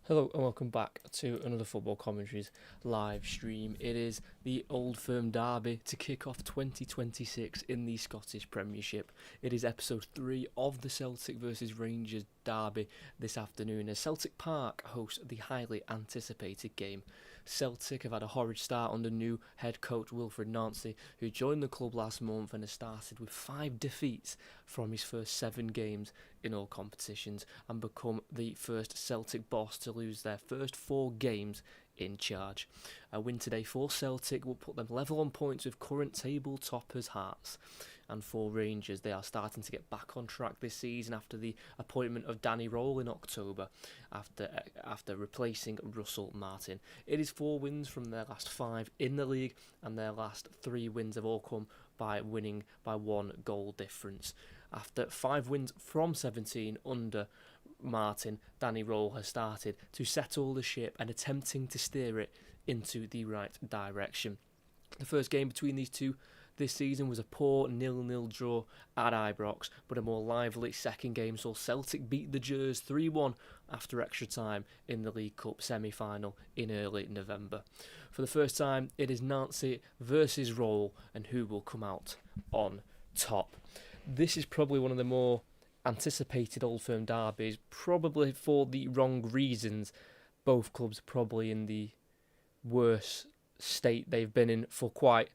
Hello and welcome back to another Football Commentaries live stream. It is the Old Firm derby to kick off 2026 in the Scottish Premiership. It is episode 3 of the Celtic versus Rangers derby this afternoon as Celtic Park hosts the highly anticipated game. Celtic have had a horrid start under new head coach Wilfried Nancy, who joined the club last month and has started with 5 defeats from his first 7 games in all competitions and become the first Celtic boss to lose their first 4 games in charge. A win today for Celtic will put them level on points with current table toppers Hearts. And for Rangers, they are starting to get back on track this season after the appointment of Danny Rowell in October after replacing Russell Martin. It is 4 wins from their last 5 in the league, and their last 3 wins have all come by winning by 1 goal difference. After 5 wins from 17 under Martin, Danny Rowell has started to settle the ship and attempting to steer it into the right direction. The first game between these two this season was a poor 0-0 draw at Ibrox, but a more lively second game saw Celtic beat the Gers 3-1 after extra time in the League Cup semi-final in early November. For the first time, it is Nancy versus Rowell, and who will come out on top. This is probably one of the more anticipated Old Firm derbies, probably for the wrong reasons. Both clubs are probably in the worst state they've been in for quite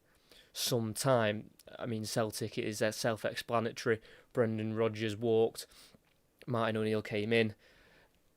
some time. I mean, Celtic, it is self-explanatory. Brendan Rodgers walked, Martin O'Neill came in,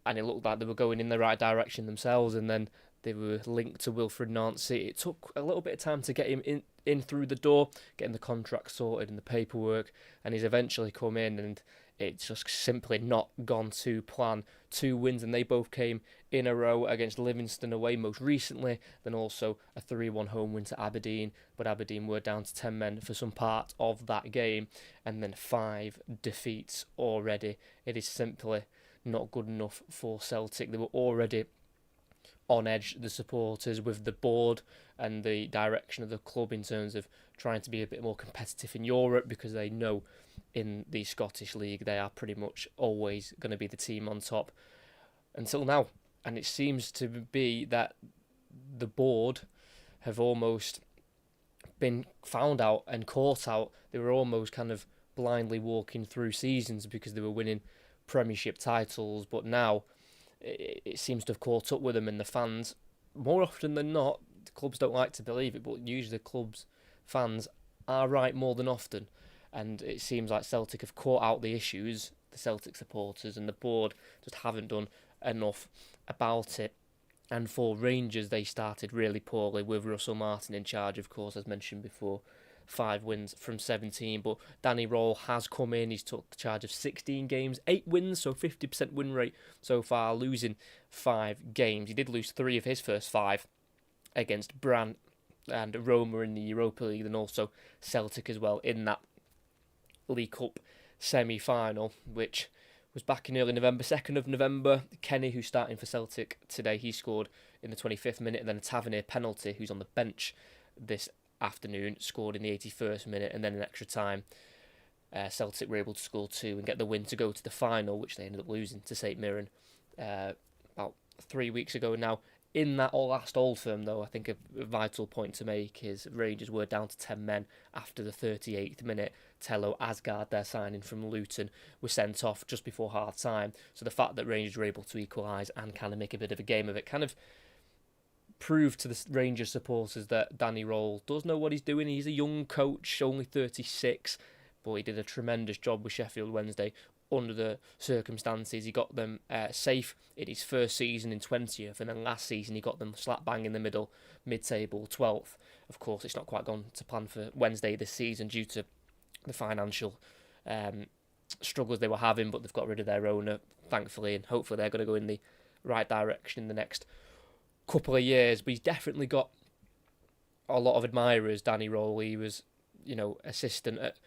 and it looked like they were going in the right direction themselves, and then they were linked to Wilfried Nancy. It took a little bit of time to get him in through the door, getting the contract sorted and the paperwork, and he's eventually come in, and it's just simply not gone to plan. 2 wins, and they both came in a row against Livingston away most recently, then also a 3-1 home win to Aberdeen, but Aberdeen were down to 10 men for some part of that game, and then 5 defeats already. It is simply not good enough for Celtic. They were already on edge, the supporters, with the board and the direction of the club in terms of trying to be a bit more competitive in Europe, because they know in the Scottish League they are pretty much always going to be the team on top until now. And it seems to be that the board have almost been found out and caught out. They were almost kind of blindly walking through seasons because they were winning Premiership titles, but now it seems to have caught up with them, and the fans, more often than not, the clubs don't like to believe it, but usually the clubs' fans are right more than often, and it seems like Celtic have caught out the issues, the Celtic supporters, and the board just haven't done enough about it. And for Rangers, they started really poorly with Russell Martin in charge, of course, as mentioned before. 5 wins from 17, but Danny Rowell has come in. He's took charge of 16 games, 8 wins, so 50% win rate so far, losing 5 games. He did lose 3 of his first 5 against Brandt and Roma in the Europa League, and also Celtic as well in that League Cup semi-final, which was back in early November, 2nd of November. Kenny, who's starting for Celtic today, he scored in the 25th minute, and then a Tavernier penalty, who's on the bench this afternoon, scored in the 81st minute, and then in extra time Celtic were able to score 2 and get the win to go to the final, which they ended up losing to St Mirren about 3 weeks ago now. In that last Old Firm, though, I think a vital point to make is Rangers were down to 10 men after the 38th minute. Tello Asgard, their signing from Luton, was sent off just before half time, so the fact that Rangers were able to equalise and kind of make a bit of a game of it kind of proved to the Rangers supporters that Danny Rowell does know what he's doing. He's a young coach, only 36, but he did a tremendous job with Sheffield Wednesday under the circumstances. He got them safe in his first season in 20th, and then last season he got them slap bang in the middle, mid-table, 12th. Of course, it's not quite gone to plan for Wednesday this season due to the financial struggles they were having, but they've got rid of their owner, thankfully, and hopefully they're going to go in the right direction in the next couple of years. But he's definitely got a lot of admirers, Danny Rowell. He was, assistant at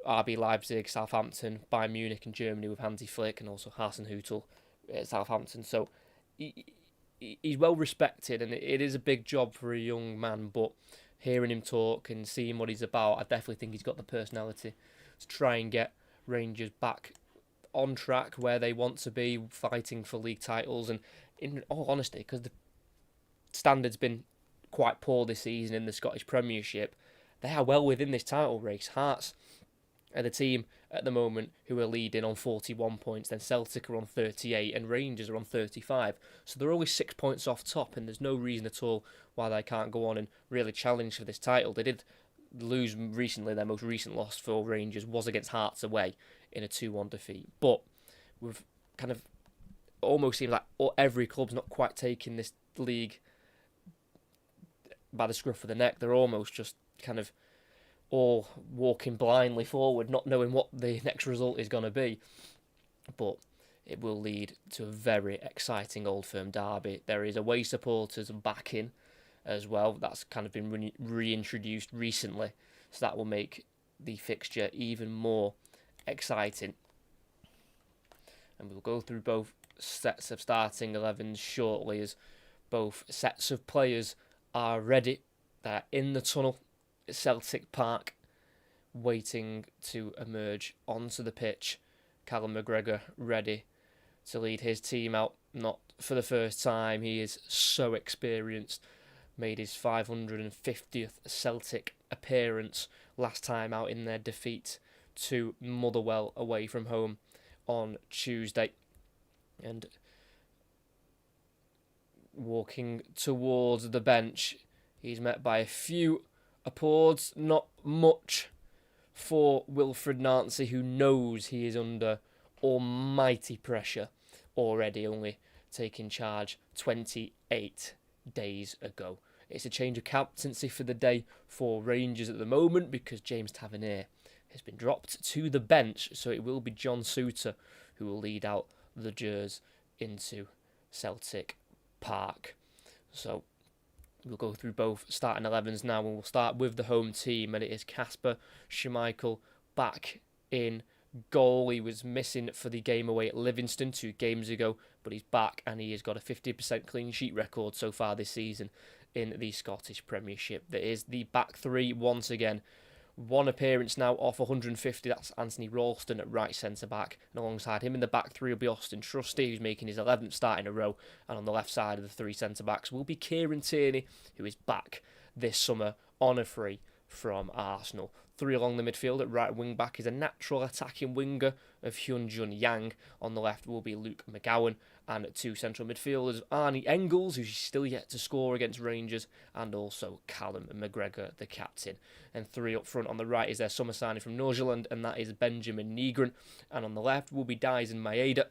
RB Leipzig, Southampton, Bayern Munich in Germany with Hansi Flick, and also Hasenhüttl at Southampton. So he's well respected, and it is a big job for a young man, but hearing him talk and seeing what he's about, I definitely think he's got the personality to try and get Rangers back on track where they want to be, fighting for league titles. And in all honesty, because the standard's been quite poor this season in the Scottish Premiership, they are well within this title race. Hearts are the team at the moment who are leading on 41 points, then Celtic are on 38 and Rangers are on 35. So they're only 6 points off top, and there's no reason at all why they can't go on and really challenge for this title. They did lose recently. Their most recent loss for Rangers was against Hearts away in a 2-1 defeat. But we've kind of almost seemed like every club's not quite taking this league by the scruff of the neck. They're almost just kind of all walking blindly forward, not knowing what the next result is going to be. But it will lead to a very exciting Old Firm derby. There is away supporters backing as well. That's kind of been reintroduced recently, so that will make the fixture even more exciting. And we'll go through both sets of starting 11s shortly, as both sets of players are ready. They're in the tunnel at Celtic Park, waiting to emerge onto the pitch. Callum McGregor ready to lead his team out, not for the first time. He is so experienced. Made his 550th Celtic appearance last time out in their defeat to Motherwell away from home on Tuesday. And walking towards the bench, he's met by a few applause, not much for Wilfred Nancy, who knows he is under almighty pressure already, only taking charge 28 days ago. It's a change of captaincy for the day for Rangers at the moment, because James Tavernier has been dropped to the bench, so it will be John Souttar who will lead out the Gers into Celtic Park. So we'll go through both starting 11s now, and we'll start with the home team, and it is Kasper Schmeichel back in goal. He was missing for the game away at Livingston 2 games ago, but he's back, and he has got a 50% clean sheet record so far this season in the Scottish Premiership. There is the back three once again. One appearance now off 150, that's Anthony Ralston at right centre-back, and alongside him in the back three will be Austin Trusty, who's making his 11th start in a row, and on the left side of the three centre-backs will be Kieran Tierney, who is back this summer on a free from Arsenal. Three along the midfield at right wing-back is a natural attacking winger of Hyun-Jun Yang. On the left will be Luke McGowan, and two central midfielders, Arnie Engels, who's still yet to score against Rangers, and also Callum McGregor, the captain. And three up front on the right is their summer signing from Nordirland, and that is Benjamin Nygren. And on the left will be Daisen Maeda,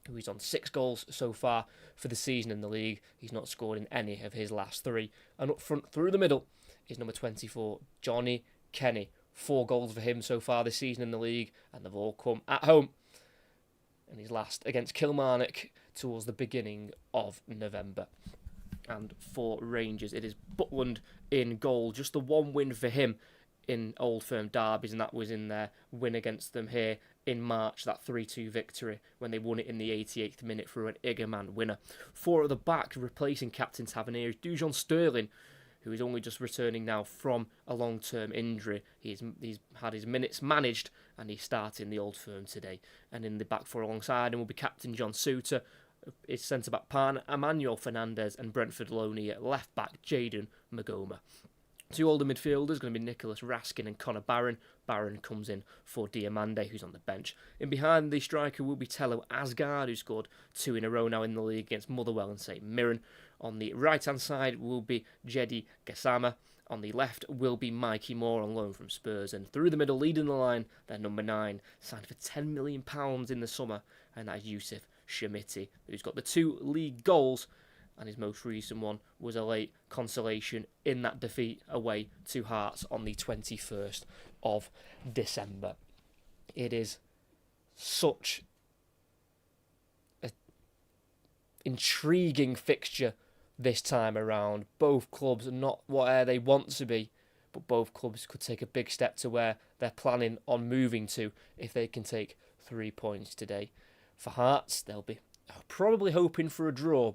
who is on 6 goals so far for the season in the league. He's not scored in any of his last 3. And up front through the middle is number 24, Johnny Kenny. 4 goals for him so far this season in the league, and they've all come at home. And his last against Kilmarnock towards the beginning of November. And for Rangers, it is Butland in goal. Just the one win for him in Old Firm derbies, and that was in their win against them here in March, that 3-2 victory when they won it in the 88th minute through an Iggerman winner. 4 at the back, replacing captain Tavernier, is Dujon Sterling, who is only just returning now from a long-term injury. He's had his minutes managed, and he's starting the Old Firm today. And in the back four alongside him will be captain John Souttar, his centre-back partner Emmanuel Fernandez, and Brentford loanee at left-back Jayden Magoma. 2 older midfielders going to be Nicholas Raskin and Connor Barron. Barron comes in for Diamande, who's on the bench. In behind the striker will be Tello Asgard, who scored 2 in a row now in the league against Motherwell and St Mirren. On the right-hand side will be Jedi Gassama. On the left will be Mikey Moore on loan from Spurs. And through the middle, leading the line, their number 9, signed for £10 million in the summer, and that is Yusuf Shamiti, who's got the 2 league goals, and his most recent one was a late consolation in that defeat away to Hearts on the 21st of December. It is such an intriguing fixture this time around. Both clubs are not where they want to be, but both clubs could take a big step to where they're planning on moving to if they can take 3 points today. For Hearts, they'll be probably hoping for a draw.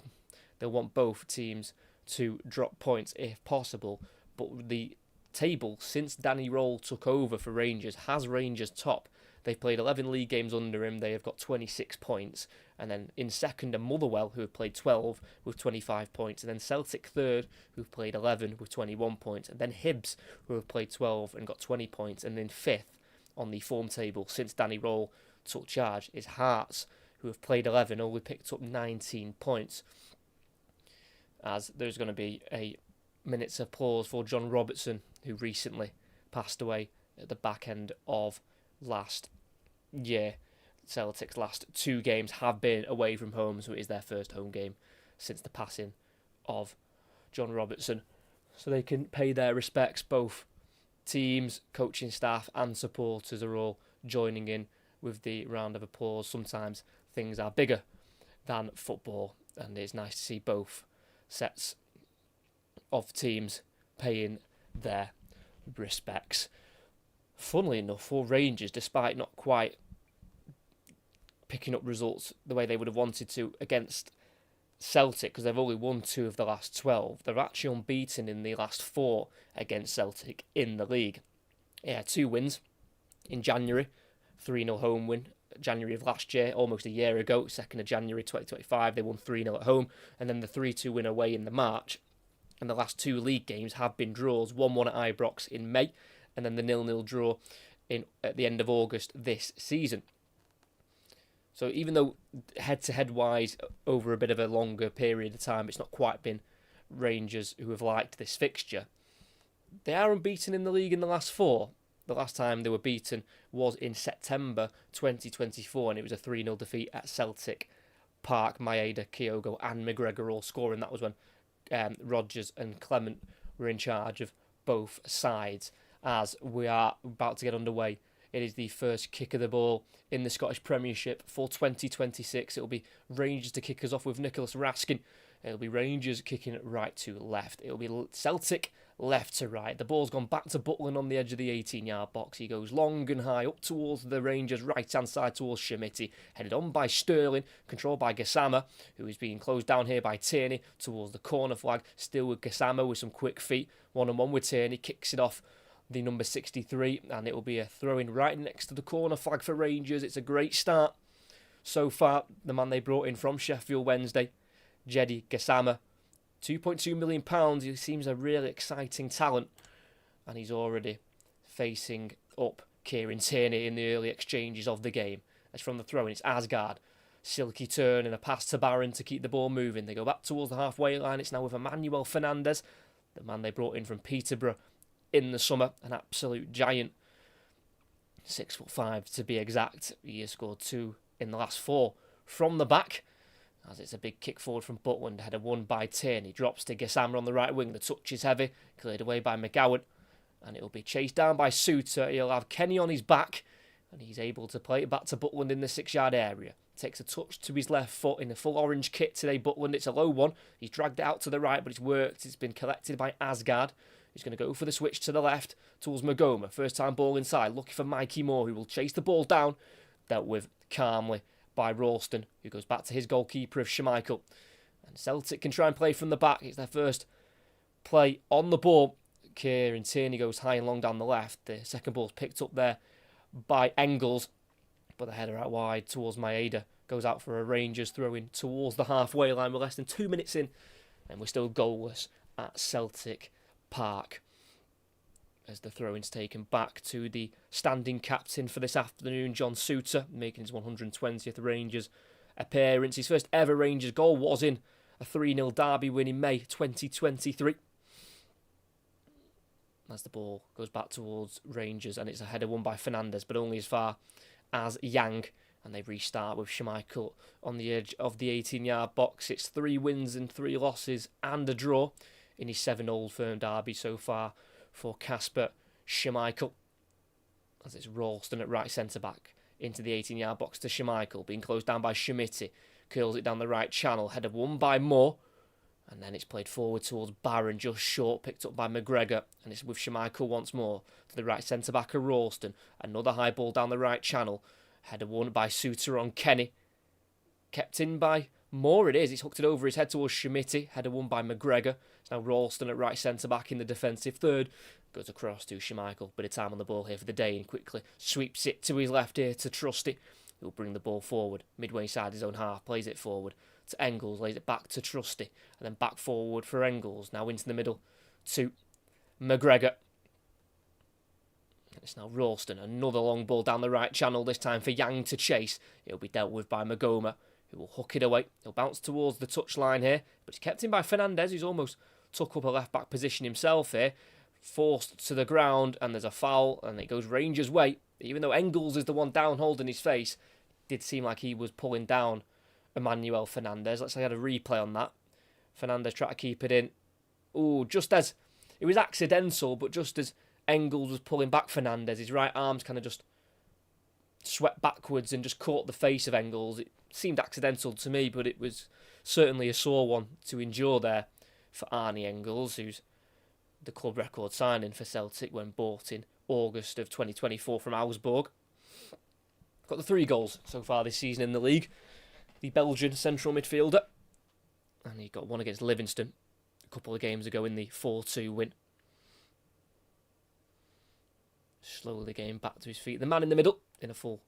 They'll want both teams to drop points if possible, but the table since Danny Roll took over for Rangers has Rangers top. They've played 11 league games under him. They have got 26 points. And then in second are Motherwell, who have played 12 with 25 points. And then Celtic third, who've played 11 with 21 points. And then Hibs, who have played 12 and got 20 points. And then fifth on the form table since Danny Roll took charge is Hearts, who have played 11, only picked up 19 points. As there's going to be a minute's applause for John Robertson, who recently passed away at the back end of last year. Celtic's last 2 games have been away from home, so it is their first home game since the passing of John Robertson. So they can pay their respects. Both teams, coaching staff and supporters are all joining in with the round of applause. Sometimes things are bigger than football, and it's nice to see both sets of teams paying their respects. Funnily enough, for Rangers, despite not quite picking up results the way they would have wanted to against Celtic, because they've only won 2 of the last 12, they're actually unbeaten in the last 4 against Celtic in the league. Yeah, 2 wins in January, 3-0 home win January of last year, almost a year ago, 2nd of January 2025, they won 3-0 at home, and then the 3-2 win away in the March. And the last 2 league games have been draws, 1-1 at Ibrox in May, and then the 0-0 draw at the end of August this season. So even though head-to-head wise, over a bit of a longer period of time, it's not quite been Rangers who have liked this fixture, they are unbeaten in the league in the last 4. The last time they were beaten was in September 2024, and it was a 3-0 defeat at Celtic Park. Maeda, Kyogo and McGregor all scoring. That was when Rodgers and Clement were in charge of both sides. As we are about to get underway, it is the first kick of the ball in the Scottish Premiership for 2026. It will be Rangers to kick us off with Nicholas Raskin. It'll be Rangers kicking right to left. It'll be Celtic left to right. The ball's gone back to Butland on the edge of the 18-yard box. He goes long and high up towards the Rangers right-hand side towards Schmidt. Headed on by Sterling, controlled by Gassama, who is being closed down here by Tierney towards the corner flag. Still with Gassama with some quick feet. 1-on-1 with Tierney. Kicks it off the number 63, and it will be a throw-in right next to the corner flag for Rangers. It's a great start so far. The man they brought in from Sheffield Wednesday, Jedi Gassama, £2.2 million. He seems a really exciting talent, and he's already facing up Kieran Tierney in the early exchanges of the game. As from the throw-in, it's Asgard. Silky turn and a pass to Barron to keep the ball moving. They go back towards the halfway line. It's now with Emmanuel Fernandez, the man they brought in from Peterborough in the summer, an absolute giant, 6'5" to be exact. He has scored 2 in the last 4 from the back, as it's a big kick forward from Butland. Header won by Tierney, drops to Gassama on the right wing. The touch is heavy, cleared away by McGowan, and it will be chased down by Suter. He'll have Kenny on his back, and he's able to play it back to Butland in the 6-yard area. Takes a touch to his left foot in a full orange kit today, Butland. It's a low one. He's dragged it out to the right, but it's worked. It's been collected by Asgard. He's going to go for the switch to the left towards Magoma. First time ball inside, looking for Mikey Moore, who will chase the ball down. Dealt with calmly by Ralston, who goes back to his goalkeeper of Schmeichel. And Celtic can try and play from the back. It's their first play on the ball. Kieran Tierney goes high and long down the left. The second ball's picked up there by Engels, but the header out wide towards Maeda. Goes out for a Rangers throw-in towards the halfway line. We're less than 2 minutes in, and we're still goalless at Celtic Park, as the throw-in's taken back to the standing captain for this afternoon, John Suter, making his 120th Rangers appearance. His first ever Rangers goal was in a 3-0 derby win in May 2023. As the ball goes back towards Rangers, and it's a header won by Fernandez, but only as far as Yang, and they restart with Schmeichel on the edge of the 18-yard box. It's 3 wins and 3 losses and a draw in his 7 Old Firm derby so far for Kasper Schmeichel. As it's Ralston at right centre-back into the 18-yard box to Schmeichel, being closed down by Schmidt. Curls it down the right channel, header won by Moore, and then it's played forward towards Barron, just short, picked up by McGregor, and it's with Schmeichel once more to the right centre-back of Ralston. Another high ball down the right channel, header won by Suter on Kenny. Kept in by Moore it is. He's hooked it over his head towards Schmidt. Header won by McGregor. Now Ralston at right centre-back in the defensive third. Goes across to Schmeichel. Bit of time on the ball here for the day and quickly sweeps it to his left here to Trusty. He'll bring the ball forward. Midway inside his own half. Plays it forward to Engels. Lays it back to Trusty. And then back forward for Engels. Now into the middle to McGregor. And it's now Ralston. Another long ball down the right channel. This time for Yang to chase. It'll be dealt with by Magoma, who will hook it away. He'll bounce towards the touchline here. But it's kept in by Fernandez, who's almost took up a left-back position himself here. Forced to the ground, and there's a foul, and it goes Rangers' way. Even though Engels is the one down holding his face, it did seem like he was pulling down Emmanuel Fernandez. Let's say I had a replay on that. Fernandez tried to keep it in. Ooh, just as it was accidental, but just as Engels was pulling back Fernandez, his right arm's kind of just swept backwards and just caught the face of Engels. It seemed accidental to me, but it was certainly a sore one to endure there for Arnie Engels, who's the club record signing for Celtic when bought in August of 2024 from Augsburg. Got the 3 goals so far this season in the league. The Belgian central midfielder. And he got one against Livingston a couple of games ago in the 4-2 win. Slowly getting back to his feet. The man in the middle in a full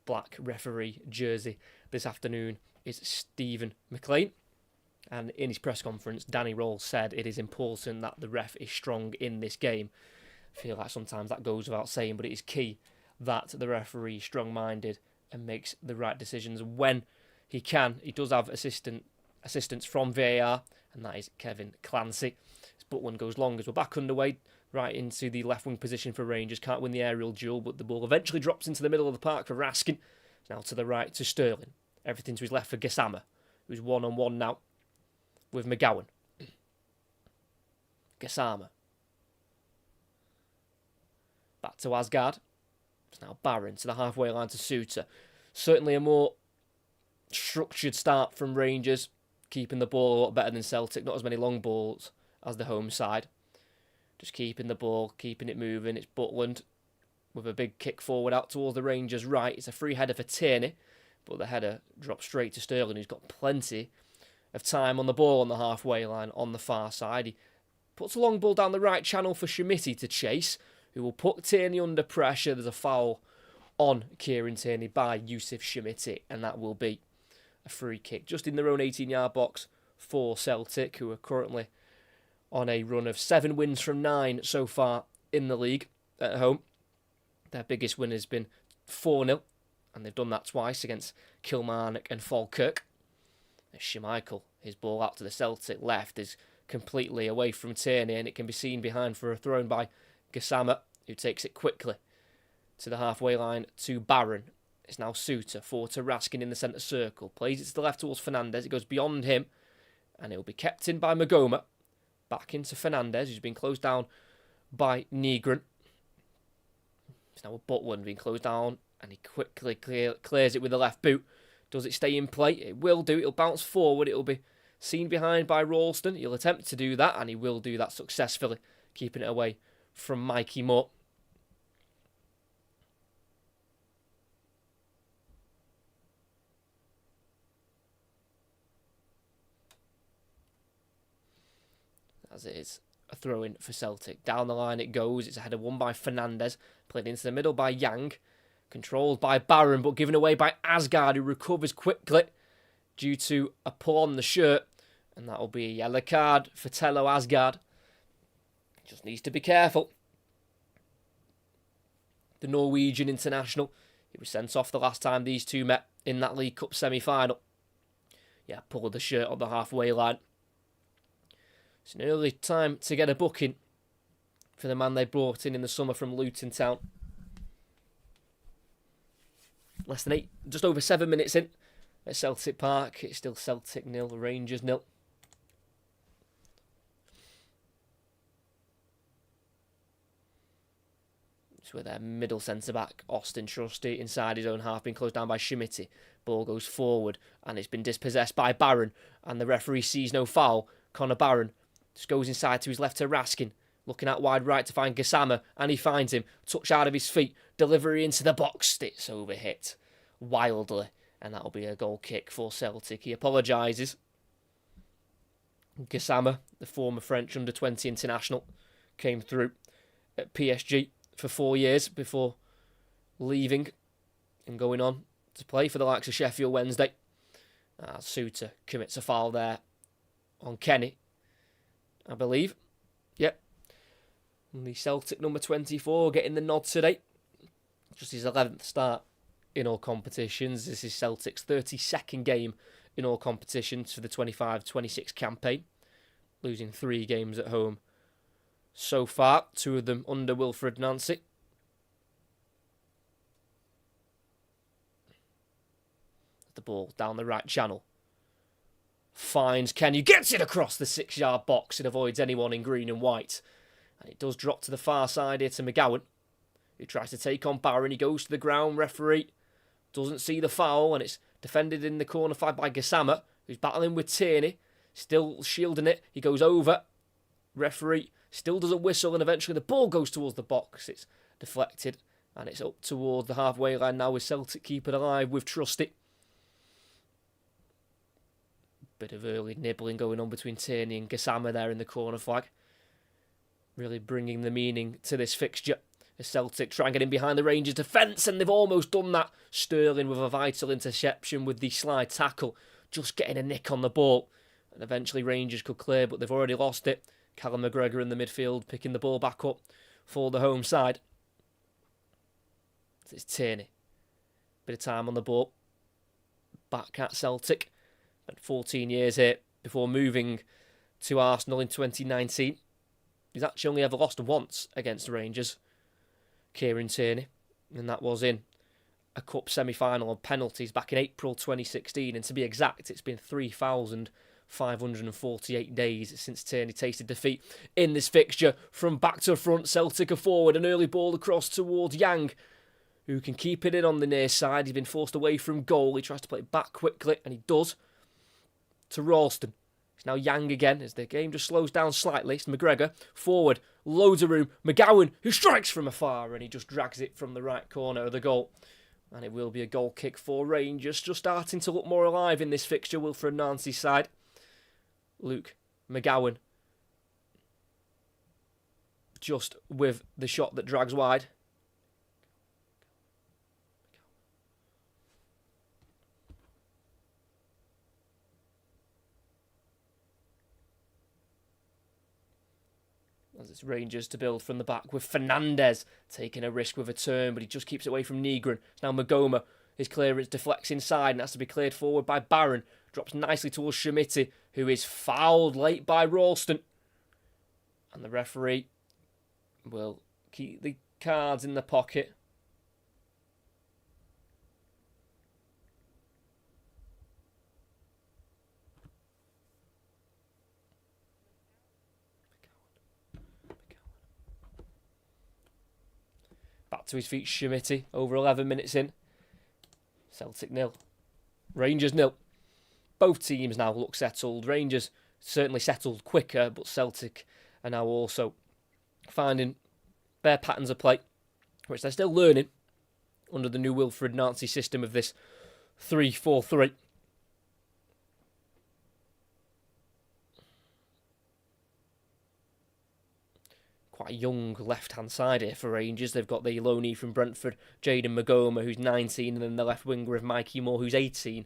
black referee jersey this afternoon is Stephen McLean. And in his press conference, Danny Rowell said it is important that the ref is strong in this game. I feel like sometimes that goes without saying, but it is key that the referee is strong-minded and makes the right decisions when he can. He does have assistance from VAR, and that is Kevin Clancy. His Butland goes long as we're back underway, right into the left-wing position for Rangers. Can't win the aerial duel, but the ball eventually drops into the middle of the park for Raskin. Now to the right to Sterling. Everything to his left for Gassama, who's one-on-one now with McGowan. Gassama. Back to Asgard. It's now Barron to the halfway line to Suter. Certainly a more structured start from Rangers, keeping the ball a lot better than Celtic. Not as many long balls as the home side. Just keeping the ball, keeping it moving. It's Butland with a big kick forward out towards the Rangers' right. It's a free header for Tierney, but the header drops straight to Sterling, who's got plenty of time on the ball on the halfway line on the far side. He puts a long ball down the right channel for Schmitti to chase, who will put Tierney under pressure. There's a foul on Kieran Tierney by Yusuf Schmitti, and that will be a free kick just in their own 18-yard box for Celtic, who are currently on a run of 7 wins from 9 so far in the league at home. Their biggest win has been 4-0, and they've done that twice against Kilmarnock and Falkirk. Schmeichel, his ball out to the Celtic left, is completely away from Tierney, and it can be seen behind for a throw by Gassama, who takes it quickly to the halfway line to Barron. It's now Suter, forward to Raskin in the centre circle. Plays it to the left towards Fernandez. It goes beyond him, and it will be kept in by Magoma. Back into Fernandez, who's been closed down by Negron. It's now a Butland being closed down, and he quickly clears it with the left boot. Does it stay in play? It will do. It'll bounce forward. It'll be seen behind by Ralston. He'll attempt to do that, and he will do that successfully, keeping it away from Mikey Moore. As it is a throw-in for Celtic. Down the line it goes. It's a header won by Fernandez. Played into the middle by Yang. Controlled by Barron, but given away by Asgard, who recovers quickly due to a pull on the shirt. And that will be a yellow card for Tello Asgard. Just needs to be careful. The Norwegian international. He was sent off the last time these two met in that League Cup semi-final. Yeah, pulled the shirt on the halfway line. It's an early time to get a booking for the man they brought in the summer from Luton Town. Less than 8, just over 7 minutes in at Celtic Park. It's still Celtic 0, Rangers 0. It's with their middle centre-back, Austin Trusty, inside his own half, being closed down by Schmitti. Ball goes forward, and it's been dispossessed by Barron, and the referee sees no foul. Connor Barron just goes inside to his left to Raskin, looking out wide right to find Gassama, and he finds him. Touch out of his feet, delivery into the box. It's overhit wildly, and that'll be a goal kick for Celtic. He apologises. Gassama, the former French under-20 international, came through at PSG for 4 years before leaving and going on to play for the likes of Sheffield Wednesday. Suter commits a foul there on Kenny, I believe. Yep. And the Celtic number 24 getting the nod today. Just his 11th start in all competitions. This is Celtic's 32nd game in all competitions for the 25-26 campaign. Losing 3 games at home so far. 2 of them under Wilfred Nancy. The ball down the right channel. Finds Kenny, gets it across the 6-yard box. It avoids anyone in green and white. And it does drop to the far side here to McGowan, who tries to take on Barron. He goes to the ground. Referee doesn't see the foul, and it's defended in the corner flag by Gassama, who's battling with Tierney. Still shielding it. He goes over. Referee still doesn't whistle, and eventually the ball goes towards the box. It's deflected, and it's up towards the halfway line now with Celtic keeping alive with Trusty. Bit of early nibbling going on between Tierney and Gassama there in the corner flag. Really bringing the meaning to this fixture. As Celtic try and get in behind the Rangers defence, and they've almost done that. Sterling with a vital interception with the slide tackle, just getting a nick on the ball. And eventually Rangers could clear, but they've already lost it. Callum McGregor in the midfield picking the ball back up for the home side. It's Tierney. Bit of time on the ball. Back at Celtic. Spent 14 years here before moving to Arsenal in 2019. He's actually only ever lost once against the Rangers. Kieran Tierney. And that was in a cup semi-final on penalties back in April 2016. And to be exact, it's been 3,548 days since Tierney tasted defeat in this fixture. From back to front, Celtic are forward. An early ball across towards Yang, who can keep it in on the near side. He's been forced away from goal. He tries to play it back quickly, and he does. To Ralston. It's now Yang again as the game just slows down slightly. It's McGregor. Forward. Loads of room. McGowan, who strikes from afar, and he just drags it from the right corner of the goal. And it will be a goal kick for Rangers. Just starting to look more alive in this fixture. Wilfred Nancy's side. Luke McGowan. Just with the shot that drags wide. As it's Rangers to build from the back with Fernandez taking a risk with a turn, but he just keeps it away from Negron. It's now Magoma. His clearance deflects inside and has to be cleared forward by Barron. Drops nicely towards Schmidt, who is fouled late by Ralston. And the referee will keep the cards in the pocket. Back to his feet, Schmidt, over 11 minutes in. Celtic 0. Rangers 0. Both teams now look settled. Rangers certainly settled quicker, but Celtic are now also finding their patterns of play, which they're still learning under the new Wilfred Nancy system of this 3-4-3. Quite a young left-hand side here for Rangers. They've got the loanee from Brentford, Jayden Magoma, who's 19, and then the left winger of Mikey Moore, who's 18.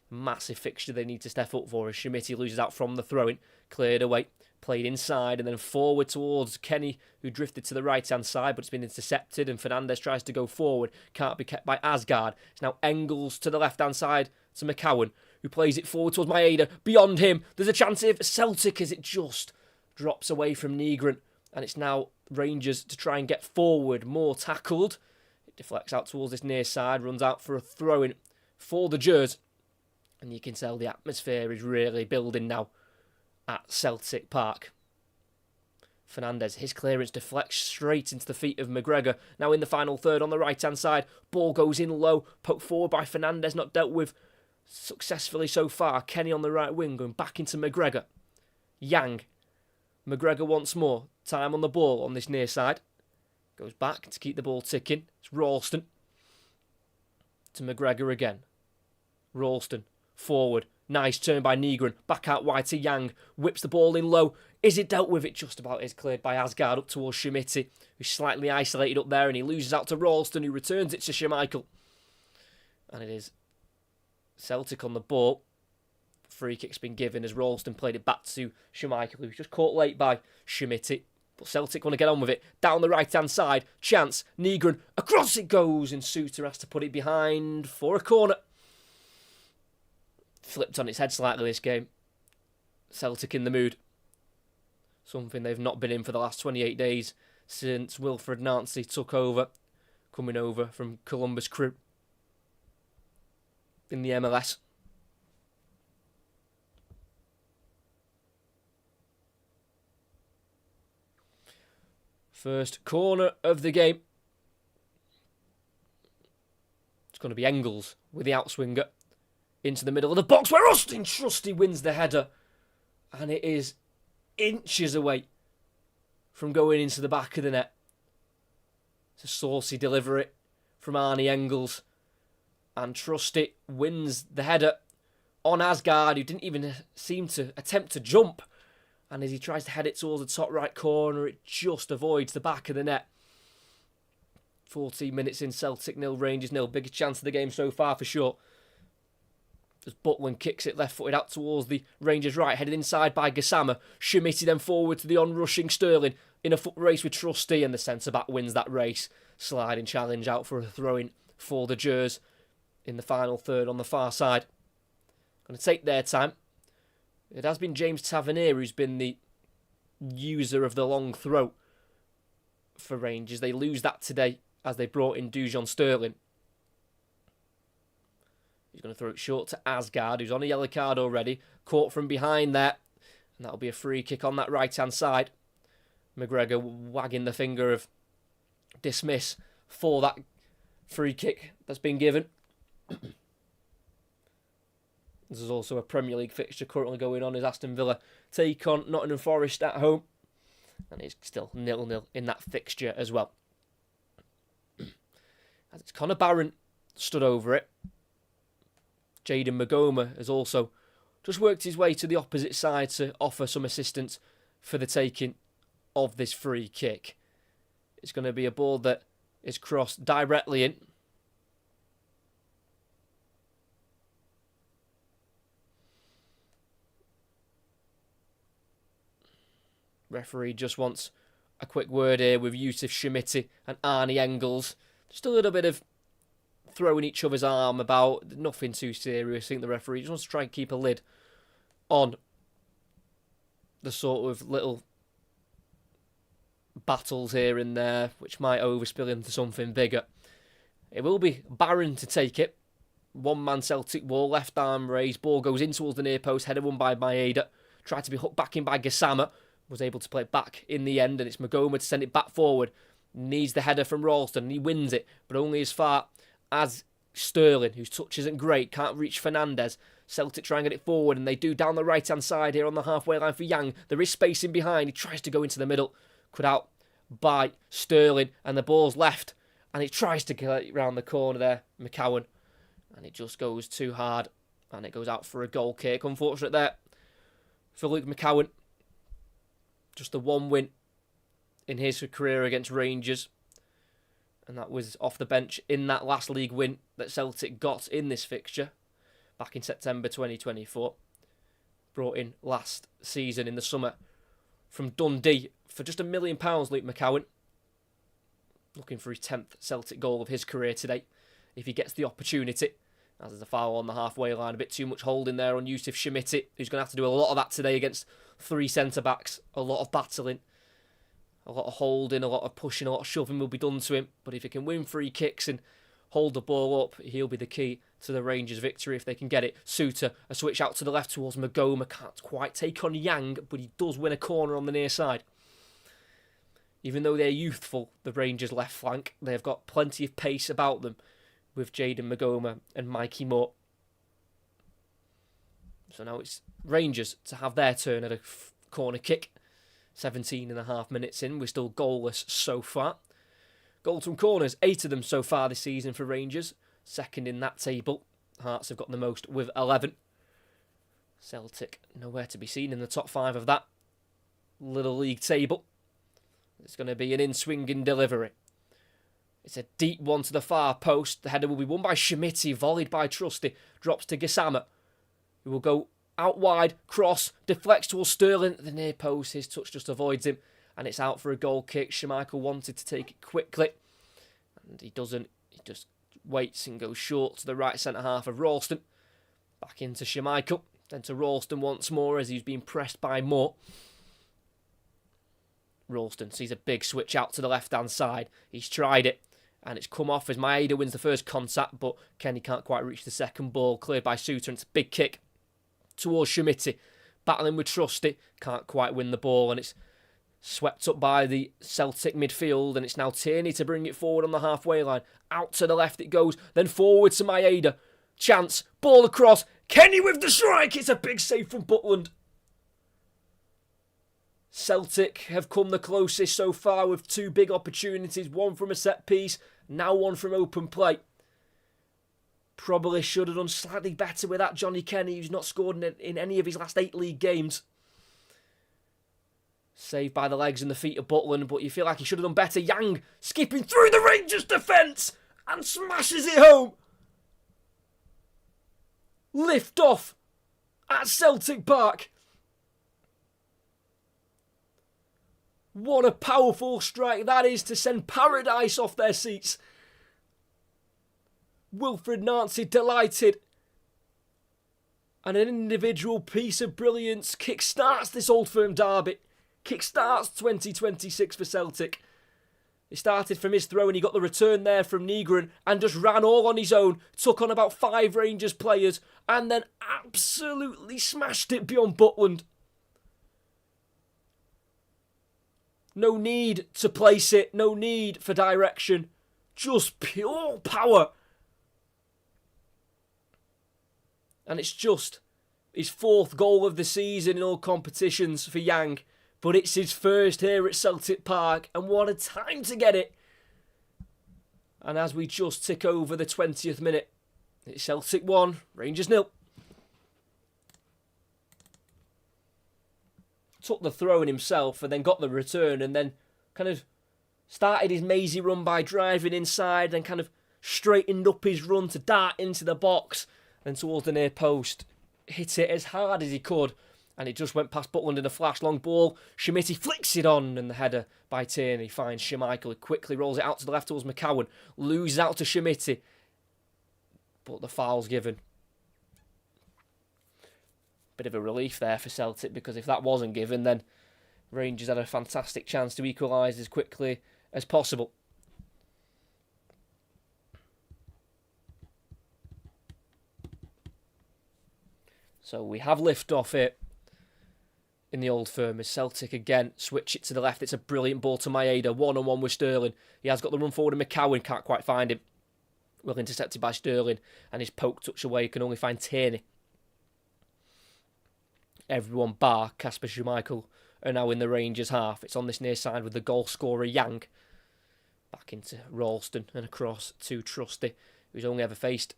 Massive fixture they need to step up for as Schmidt loses out from the throw-in. Cleared away, played inside, and then forward towards Kenny, who drifted to the right-hand side, but it's been intercepted, and Fernandez tries to go forward. Can't be kept by Asgard. It's now Engels to the left-hand side to McCowan, who plays it forward towards Maeda. Beyond him, there's a chance here for Celtic as it just drops away from Negron. And it's now Rangers to try and get forward, more tackled. It deflects out towards this near side, runs out for a throw-in for the Gers. And you can tell the atmosphere is really building now at Celtic Park. Fernandez, his clearance deflects straight into the feet of McGregor. Now in the final third on the right-hand side. Ball goes in low, poked forward by Fernandez, not dealt with successfully so far. Kenny on the right wing, going back into McGregor. Yang. McGregor once more. Time on the ball on this near side. Goes back to keep the ball ticking. It's Ralston. To McGregor again. Ralston. Forward. Nice turn by Negron. Back out wide to Yang. Whips the ball in low. Is it dealt with? It just about is cleared by Asgard up towards Schmidt, who's slightly isolated up there, and he loses out to Ralston, who returns it to Schmeichel. And it is Celtic on the ball. Free kick's been given as Ralston played it back to Schmeichel, who was just caught late by Schmidt. But Celtic want to get on with it. Down the right-hand side. Chance. Negron. Across it goes. And Suter has to put it behind for a corner. Flipped on its head slightly this game. Celtic in the mood. Something they've not been in for the last 28 days since Wilfred Nancy took over. Coming over from Columbus Crew in the MLS. First corner of the game. It's going to be Engels with the outswinger into the middle of the box where Austin Trusty wins the header. And it is inches away from going into the back of the net. It's a saucy delivery from Arnie Engels. And Trusty wins the header on Asgard, who didn't even seem to attempt to jump. And as he tries to head it towards the top right corner, it just avoids the back of the net. 14 minutes in, Celtic 0, Rangers 0. Biggest chance of the game so far for sure. As Butland kicks it left-footed out towards the Rangers right, headed inside by Gassama. Schmidt then forward to the on-rushing Sterling in a foot race with Trusty, and the centre-back wins that race. Sliding challenge out for a throw-in for the Gers in the final third on the far side. Going to take their time. It has been James Tavernier who's been the user of the long throw for Rangers. They lose that today as they brought in Dujon Sterling. He's going to throw it short to Asgard, who's on a yellow card already. Caught from behind there. And that'll be a free kick on that right-hand side. McGregor wagging the finger of dismiss for that free kick that's been given. There's also a Premier League fixture currently going on as Aston Villa take on Nottingham Forest at home. And it's still 0-0 in that fixture as well. As it's Connor Barron stood over it. Jaden Magoma has also just worked his way to the opposite side to offer some assistance for the taking of this free kick. It's going to be a ball that is crossed directly in. Referee just wants a quick word here with Yusuf Schmidt and Arnie Engels. Just a little bit of throwing each other's arm about. Nothing too serious. I think the referee just wants to try and keep a lid on the sort of little battles here and there, which might overspill into something bigger. It will be Barron to take it. One-man Celtic ball, left arm raised. Ball goes in towards the near post. Header won by Maeda. Tried to be hooked back in by Gassama. Was able to play it back in the end, and it's Magoma to send it back forward. Needs the header from Ralston, and he wins it, but only as far as Sterling, whose touch isn't great, can't reach Fernandez. Celtic try and get it forward, and they do down the right-hand side here on the halfway line for Yang. There is space in behind. He tries to go into the middle. Cut out by Sterling, and the ball's left, and he tries to get it round the corner there, McCowan, and it just goes too hard, and it goes out for a goal kick. Unfortunate there for Luke McCowan. Just the one win in his career against Rangers. And that was off the bench in that last league win that Celtic got in this fixture back in September 2024. Brought in last season in the summer from Dundee for just £1 million, Luke McCowan. Looking for his 10th Celtic goal of his career today, if he gets the opportunity. As there's a foul on the halfway line, a bit too much holding there on Yusuf Schmidt, who's going to have to do a lot of that today against 3 centre-backs. A lot of battling, a lot of holding, a lot of pushing, a lot of shoving will be done to him. But if he can win free kicks and hold the ball up, he'll be the key to the Rangers' victory if they can get it. Suter, a switch out to the left towards Magoma. Can't quite take on Yang, but he does win a corner on the near side. Even though they're youthful, the Rangers' left flank, they've got plenty of pace about them with Jaden Magoma and Mikey Moore. So now it's Rangers to have their turn at a corner kick. 17.5 minutes in, we're still goalless so far. Goals from corners, 8 of them so far this season for Rangers. Second in that table. Hearts have got the most with 11. Celtic nowhere to be seen in the top 5 of that little league table. It's going to be an in-swinging delivery. It's a deep one to the far post. The header will be won by Schmidt, volleyed by Trusty. Drops to Gassama, who will go out wide, cross, deflects towards Sterling at the near post. His touch just avoids him, and it's out for a goal kick. Schmeichel wanted to take it quickly, and he doesn't. He just waits and goes short to the right centre half of Ralston. Back into Schmeichel, then to Ralston once more as he's being pressed by Moore. Ralston sees a big switch out to the left-hand side. He's tried it, and it's come off as Maeda wins the first contact, but Kenny can't quite reach the second ball. Cleared by Suter, and it's a big kick towards Schmidt. Battling with Trusty, can't quite win the ball, and it's swept up by the Celtic midfield, and it's now Tierney to bring it forward on the halfway line. Out to the left it goes, then forward to Maeda. Chance, ball across, Kenny with the strike. It's a big save from Butland. Celtic have come the closest so far with 2 big opportunities, one from a set piece, now one from open play. Probably should have done slightly better with that Johnny Kenny, who's not scored in any of his last 8 league games. Saved by the legs and the feet of Butland, but you feel like he should have done better. Yang skipping through the Rangers defence and smashes it home. Lift off at Celtic Park. What a powerful strike that is to send Paradise off their seats. Wilfred Nancy delighted. And an individual piece of brilliance kickstarts this Old Firm derby. Kickstarts 2026 for Celtic. It started from his throw and he got the return there from Negron and just ran all on his own. Took on about 5 Rangers players and then absolutely smashed it beyond Butland. No need to place it, no need for direction. Just pure power. And it's just his 4th goal of the season in all competitions for Yang. But it's his first here at Celtic Park, and what a time to get it. And as we just tick over the 20th minute, it's Celtic 1, Rangers 0. Took the throw in himself and then got the return and then kind of started his mazy run by driving inside and kind of straightened up his run to dart into the box and towards the near post. Hit it as hard as he could and it just went past Butland in a flash. Long ball, Schmidt flicks it on and the header by Tierney finds Schmeichel. He quickly rolls it out to the left towards McCowan. Loses out to Schmidt, but the foul's given. Bit of a relief there for Celtic, because if that wasn't given, then Rangers had a fantastic chance to equalise as quickly as possible. So we have lift off it in the Old Firm as Celtic again switch it to the left. It's a brilliant ball to Maeda, one-on-one with Sterling. He has got the run forward and McCowan can't quite find him. Well intercepted by Sterling and his poke touch away can only find Tierney. Everyone bar Kasper Schmeichel are now in the Rangers half. It's on this near side with the goal scorer Yang. Back into Ralston and across to Trusty, who's only ever faced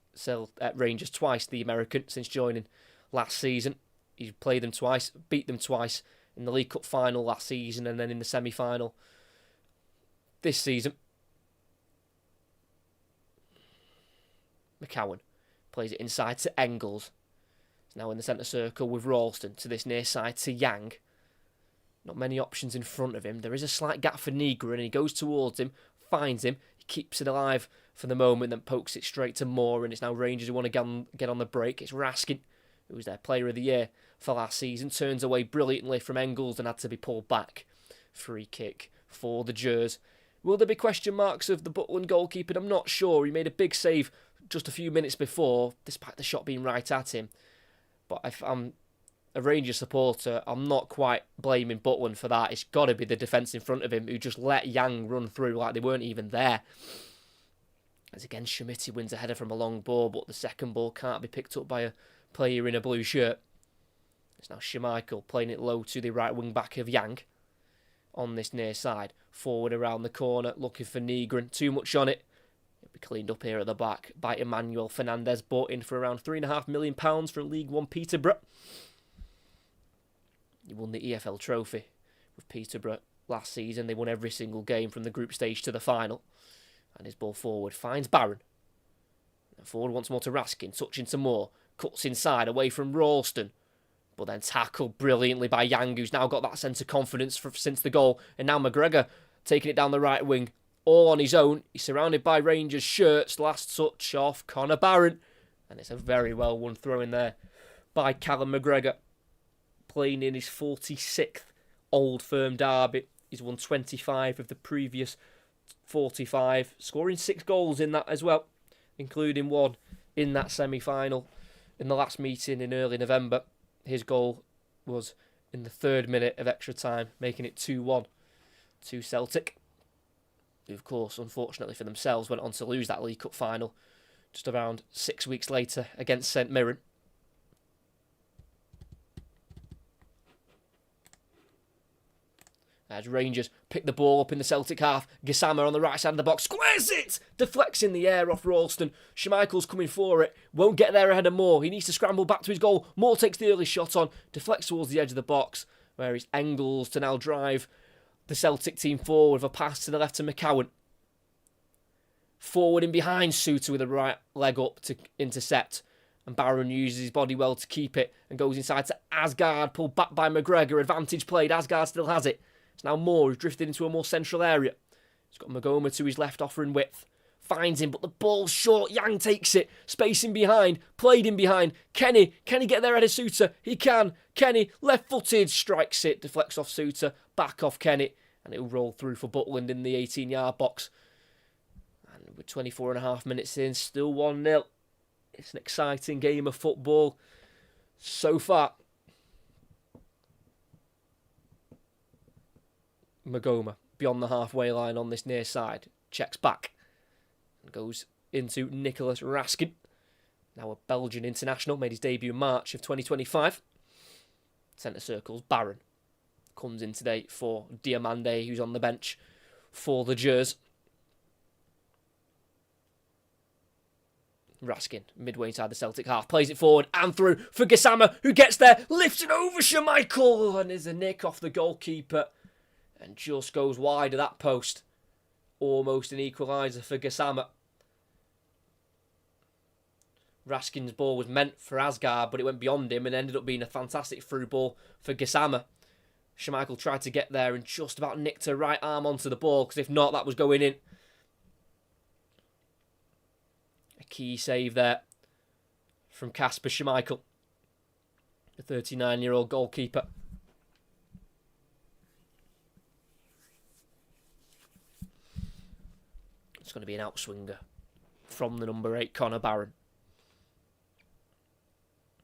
Rangers twice, the American, since joining last season. He's played them twice, beat them twice in the League Cup final last season and then in the semi-final this season. McCowan plays it inside to Engels. Now in the centre circle with Ralston to this near side to Yang. Not many options in front of him. There is a slight gap for Negron and he goes towards him, finds him, he keeps it alive for the moment, then pokes it straight to Moore, and it's now Rangers who want to get on the break. It's Raskin, who was their player of the year for last season, turns away brilliantly from Engels and had to be pulled back. Free kick for the Gers. Will there be question marks of the Butland goalkeeper? I'm not sure. He made a big save just a few minutes before, despite the shot being right at him. But if I'm a Rangers supporter, I'm not quite blaming Butland for that. It's got to be the defence in front of him who just let Yang run through like they weren't even there. As again, Schmidt wins a header from a long ball, but the second ball can't be picked up by a player in a blue shirt. It's now Schmeichel playing it low to the right wing back of Yang on this near side. Forward around the corner, looking for Negron. Too much on it. It'll be cleaned up here at the back by Emmanuel Fernandez, bought in for around £3.5 million from League One Peterborough. He won the EFL trophy with Peterborough last season. They won every single game from the group stage to the final. And his ball forward finds Barron. And forward once more to Raskin, touching some more. Cuts inside, away from Ralston. But then tackled brilliantly by Yang, who's now got that sense of confidence since the goal. And now McGregor taking it down the right wing, all on his own. He's surrounded by Rangers shirts. Last touch off Connor Barron. And it's a very well won throw in there by Callum McGregor. Playing in his 46th Old Firm derby. He's won 25 of the previous 45. Scoring 6 goals in that as well, including one in that semi-final in the last meeting in early November. His goal was in the 3rd minute of extra time, making it 2-1 to Celtic, who, of course, unfortunately for themselves, went on to lose that League Cup final just around 6 weeks later against St Mirren. As Rangers pick the ball up in the Celtic half, Gassama on the right side of the box, squares it! Deflects in the air off Ralston. Schmeichel's coming for it, won't get there ahead of Moore. He needs to scramble back to his goal. Moore takes the early shot on, deflects towards the edge of the box, where it's Engels to now drive the Celtic team forward with a pass to the left to McCowan. Forward in behind Suter with the right leg up to intercept. And Barron uses his body well to keep it and goes inside to Asgard, pulled back by McGregor. Advantage played, Asgard still has it. It's now Moore who's drifted into a more central area. He's got Magoma to his left, offering width. Finds him, but the ball's short. Yang takes it. Spacing behind. Played in behind. Kenny. Can he get there ahead of Suter? He can. Kenny, left-footed, strikes it. Deflects off Suter. Back off Kenny. And it'll roll through for Butland in the 18-yard box. And with 24.5 minutes in, still 1-0. It's an exciting game of football so far. Magoma beyond the halfway line on this near side. Checks back. And goes into Nicholas Raskin. Now a Belgian international. Made his debut in March of 2025. Centre circles Barron. Comes in today for Diamande, who's on the bench for the Gers. Raskin, midway inside the Celtic half, plays it forward and through for Gassama, who gets there, lifts it over Schmeichel, and is a nick off the goalkeeper, and just goes wide of that post. Almost an equaliser for Gassama. Raskin's ball was meant for Asgard, but it went beyond him and ended up being a fantastic through ball for Gassama. Schmeichel tried to get there and just about nicked her right arm onto the ball, because if not, that was going in. A key save there from Kasper Schmeichel, the 39-year-old goalkeeper. It's going to be an outswinger from the number 8, Connor Barron.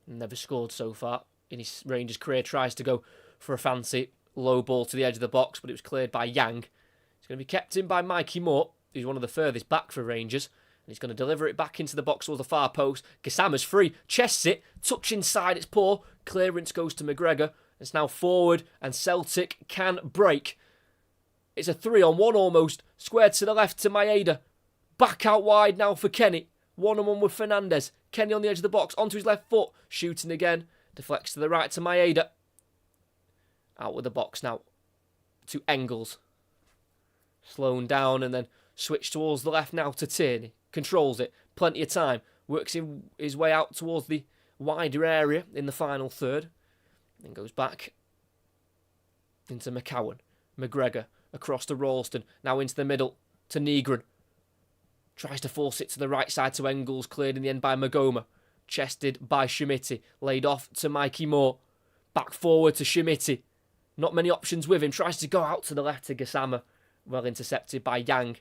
Never scored so far in his Rangers career. Tries to go for a fancy low ball to the edge of the box, but it was cleared by Yang. It's going to be kept in by Mikey Moore, who's one of the furthest back for Rangers. And he's going to deliver it back into the box towards the far post. Gassama's free, chests it, touch inside, it's poor. Clearance goes to McGregor. It's now forward, and Celtic can break. It's a 3-on-1 almost. Squared to the left to Maeda. Back out wide now for Kenny. 1-on-1 with Fernandez. Kenny on the edge of the box, onto his left foot. Shooting again. Deflects to the right to Maeda. Out with the box now to Engels. Slowing down and then switch towards the left now to Tierney. Controls it. Plenty of time. Works his way out towards the wider area in the final third. Then goes back into McCowan. McGregor across to Ralston. Now into the middle to Negron. Tries to force it to the right side to Engels. Cleared in the end by Magoma. Chested by Schmitti. Laid off to Mikey Moore. Back forward to Schmitti. Not many options with him. Tries to go out to the left to Gassama. Well intercepted by Yang.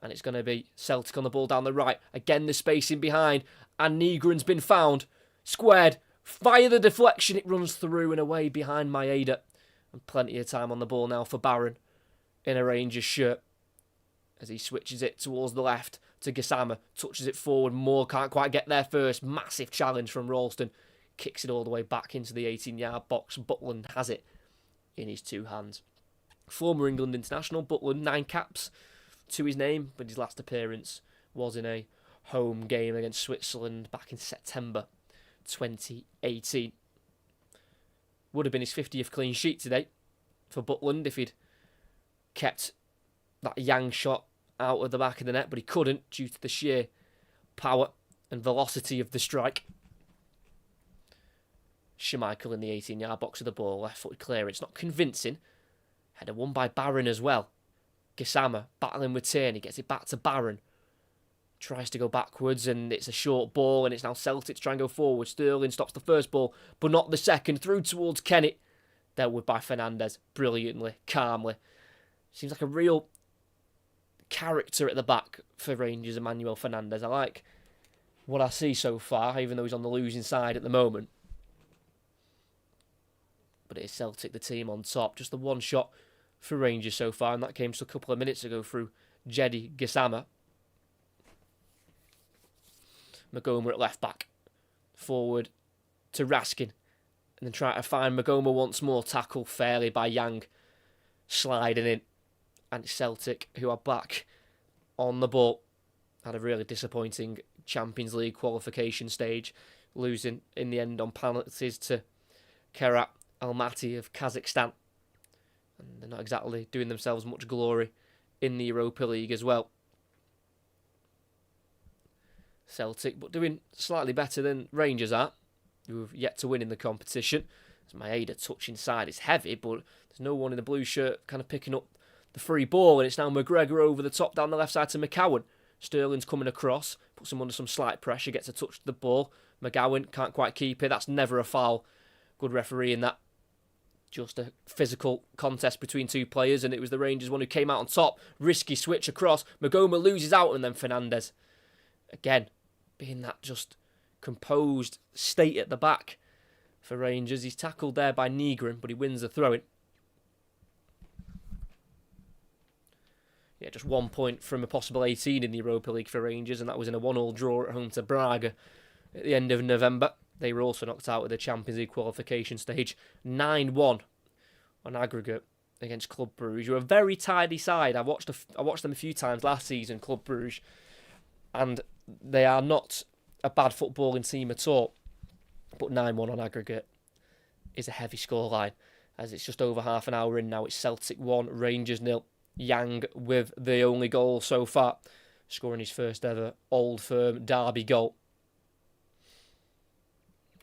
And it's going to be Celtic on the ball down the right. Again, the spacing behind. And Negron's been found. Squared. Via the deflection, it runs through and away behind Maeda. And plenty of time on the ball now for Barron in a Rangers shirt. As he switches it towards the left to Gassama. Touches it forward. Moore can't quite get there first. Massive challenge from Ralston. Kicks it all the way back into the 18-yard box. Butland has it in his two hands. Former England international, Butland, 9 caps to his name, but his last appearance was in a home game against Switzerland back in September 2018. Would have been his 50th clean sheet today for Butland if he'd kept that Yang shot out of the back of the net, but he couldn't due to the sheer power and velocity of the strike. Schmeichel in the 18-yard box of the ball, left-footed clearance, not convincing. Header won by Barron as well. Gisama battling with Tierney, gets it back to Barron. Tries to go backwards and it's a short ball and it's now Celtic to try and go forward. Sterling stops the first ball, but not the second. Through towards Kenny. Dealt with by Fernandez brilliantly, calmly. Seems like a real character at the back for Rangers, Emmanuel Fernandez. I like what I see so far, even though he's on the losing side at the moment. But it is Celtic, the team on top. Just the one shot for Rangers so far, and that came just a couple of minutes ago through Jedi Gisama. Magoma at left back. Forward to Raskin. And then try to find Magoma once more. Tackle fairly by Yang. Sliding in. And it's Celtic who are back on the ball. Had a really disappointing Champions League qualification stage. Losing in the end on penalties to Kerat Almaty of Kazakhstan. And they're not exactly doing themselves much glory in the Europa League as well. Celtic, but doing slightly better than Rangers are, who have yet to win in the competition. As Maeda touch inside, it's heavy, but there's no one in the blue shirt kind of picking up the free ball, and it's now McGregor over the top down the left side to McCowan. Sterling's coming across, puts him under some slight pressure, gets a touch to the ball. McGowan can't quite keep it. That's never a foul. Good referee in that. Just a physical contest between two players, and it was the Rangers one who came out on top. Risky switch across. Magoma loses out, and then Fernandez. Again, being that just composed state at the back for Rangers. He's tackled there by Nygren, but he wins the throw-in. Yeah, just 1 point from a possible 18 in the Europa League for Rangers, and that was in a 1-1 draw at home to Braga at the end of November. They were also knocked out of the Champions League qualification stage. 9-1 on aggregate against Club Brugge. You're a very tidy side. I watched them a few times last season, Club Brugge, and they are not a bad footballing team at all. But 9-1 on aggregate is a heavy scoreline, as it's just over half an hour in now. It's Celtic 1, Rangers 0. Yang with the only goal so far, scoring his first ever Old Firm derby goal.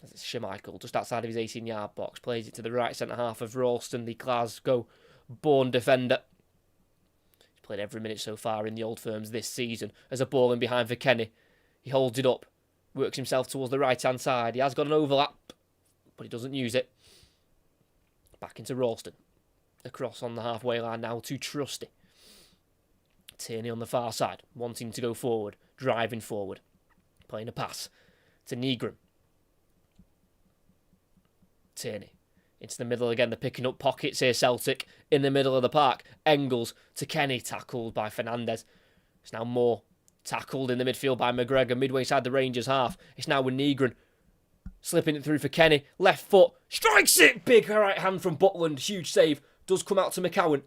As it's Schmeichel, just outside of his 18-yard box, plays it to the right centre-half of Ralston, the Glasgow-born defender. He's played every minute so far in the Old Firms this season. As a ball in behind for Kenny. He holds it up, works himself towards the right-hand side. He has got an overlap, but he doesn't use it. Back into Ralston. Across on the halfway line now to Trusty. Tierney on the far side, wanting to go forward, driving forward. Playing a pass to Nygren. Tierney into the middle again. They're picking up pockets here, Celtic, in the middle of the park. Engels to Kenny, tackled by Fernandez. It's now Moore, tackled in the midfield by McGregor, midway side the Rangers half. It's now with Nygren, slipping it through for Kenny. Left foot, strikes it! Big right hand from Butland, huge save. Does come out to McCowan.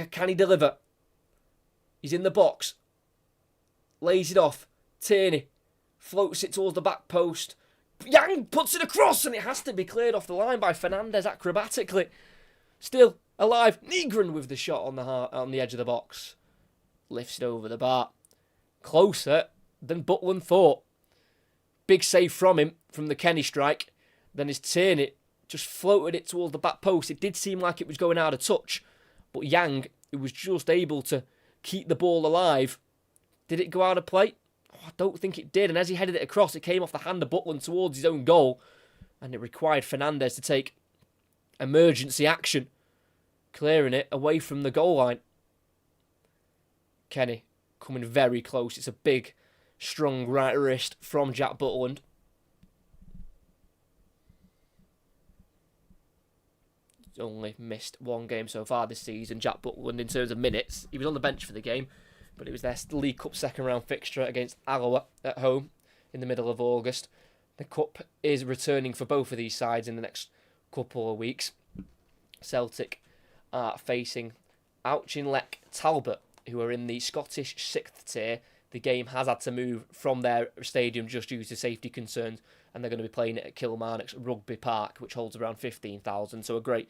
Can he deliver? He's in the box. Lays it off. Tierney floats it towards the back post. Yang puts it across, and it has to be cleared off the line by Fernandez acrobatically. Still alive. Nygren with the shot on the edge of the box. Lifts it over the bar. Closer than Butland thought. Big save from him from the Kenny strike. Then his Tierney just floated it towards the back post. It did seem like it was going out of touch, but Yang, who was just able to keep the ball alive, did it go out of play? Oh, I don't think it did. And as he headed it across, it came off the hand of Butland towards his own goal, and it required Fernandez to take emergency action, clearing it away from the goal line. Kenny coming very close. It's a big, strong right wrist from Jack Butland. Only missed one game so far this season, Jack Butland, in terms of minutes. He was on the bench for the game, but it was their League Cup second round fixture against Alloa at home in the middle of August. The Cup is returning for both of these sides in the next couple of weeks. Celtic are facing Auchinleck Talbot, who are in the Scottish 6th tier. The game has had to move from their stadium just due to safety concerns, and they're going to be playing it at Kilmarnock's Rugby Park, which holds around 15,000. So a great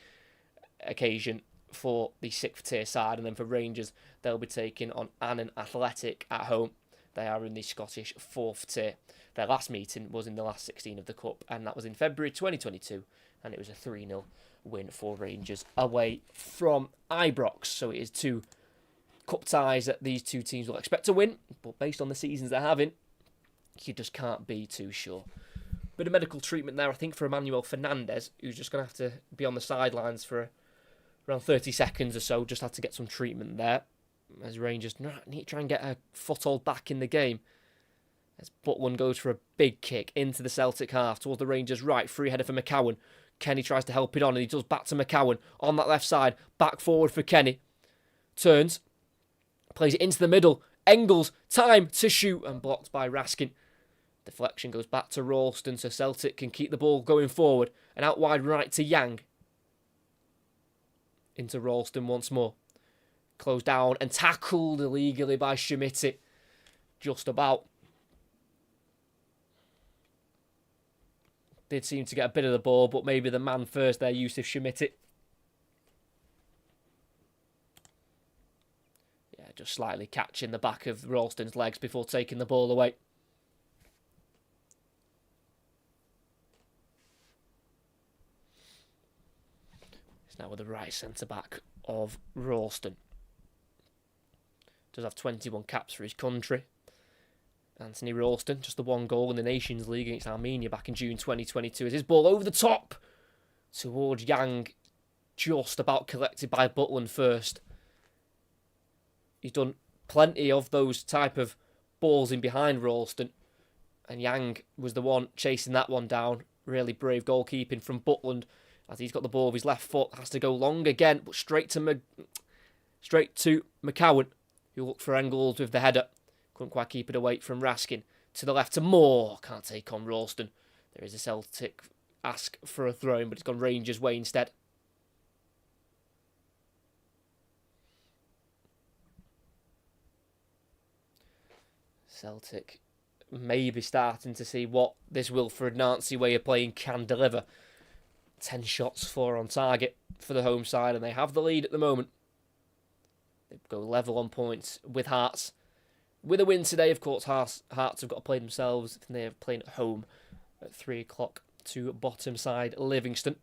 occasion for the 6th tier side. And then for Rangers, they'll be taking on Annan Athletic at home. They are in the Scottish 4th tier. Their last meeting was in the last 16 of the Cup, and that was in February 2022, and it was a 3-0 win for Rangers away from Ibrox. So it is 2 cup ties that these 2 teams will expect to win, but based on the seasons they're having, you just can't be too sure. Bit of medical treatment there, I think, for Emmanuel Fernandez, who's just going to have to be on the sidelines for around 30 seconds or so. Just had to get some treatment there, as Rangers need to try and get a foothold back in the game. As Butland goes for a big kick into the Celtic half towards the Rangers' right, free header for McCowan. Kenny tries to help it on, and he does back to McCowan on that left side. Back forward for Kenny. Turns, plays it into the middle. Engels, time to shoot, and blocked by Raskin. Deflection goes back to Ralston, so Celtic can keep the ball going forward. And out wide right to Yang. Into Ralston once more. Closed down and tackled illegally by Schmidt. Just about. Did seem to get a bit of the ball, but maybe the man first there, Yusuf Schmidt. Yeah, just slightly catching the back of Ralston's legs before taking the ball away. It's now with the right centre-back of Ralston. Does have 21 caps for his country. Anthony Ralston, just the 1 goal in the Nations League against Armenia back in June 2022. As his ball over the top towards Yang, just about collected by Butland first. He's done plenty of those type of balls in behind Ralston, and Yang was the one chasing that one down. Really brave goalkeeping from Butland, as he's got the ball with his left foot, has to go long again, but straight to McCowan, who looked for Engels with the header. Couldn't quite keep it away from Raskin. To the left to Moore. Can't take on Ralston. There is a Celtic ask for a throw-in, but it's gone Rangers' way instead. Celtic maybe starting to see what this Wilfred Nancy way of playing can deliver. 10 shots, 4 on target for the home side, and they have the lead at the moment. They go level on points with Hearts. With a win today, of course, Hearts have got to play themselves. They are playing at home at 3 o'clock to bottom side Livingston.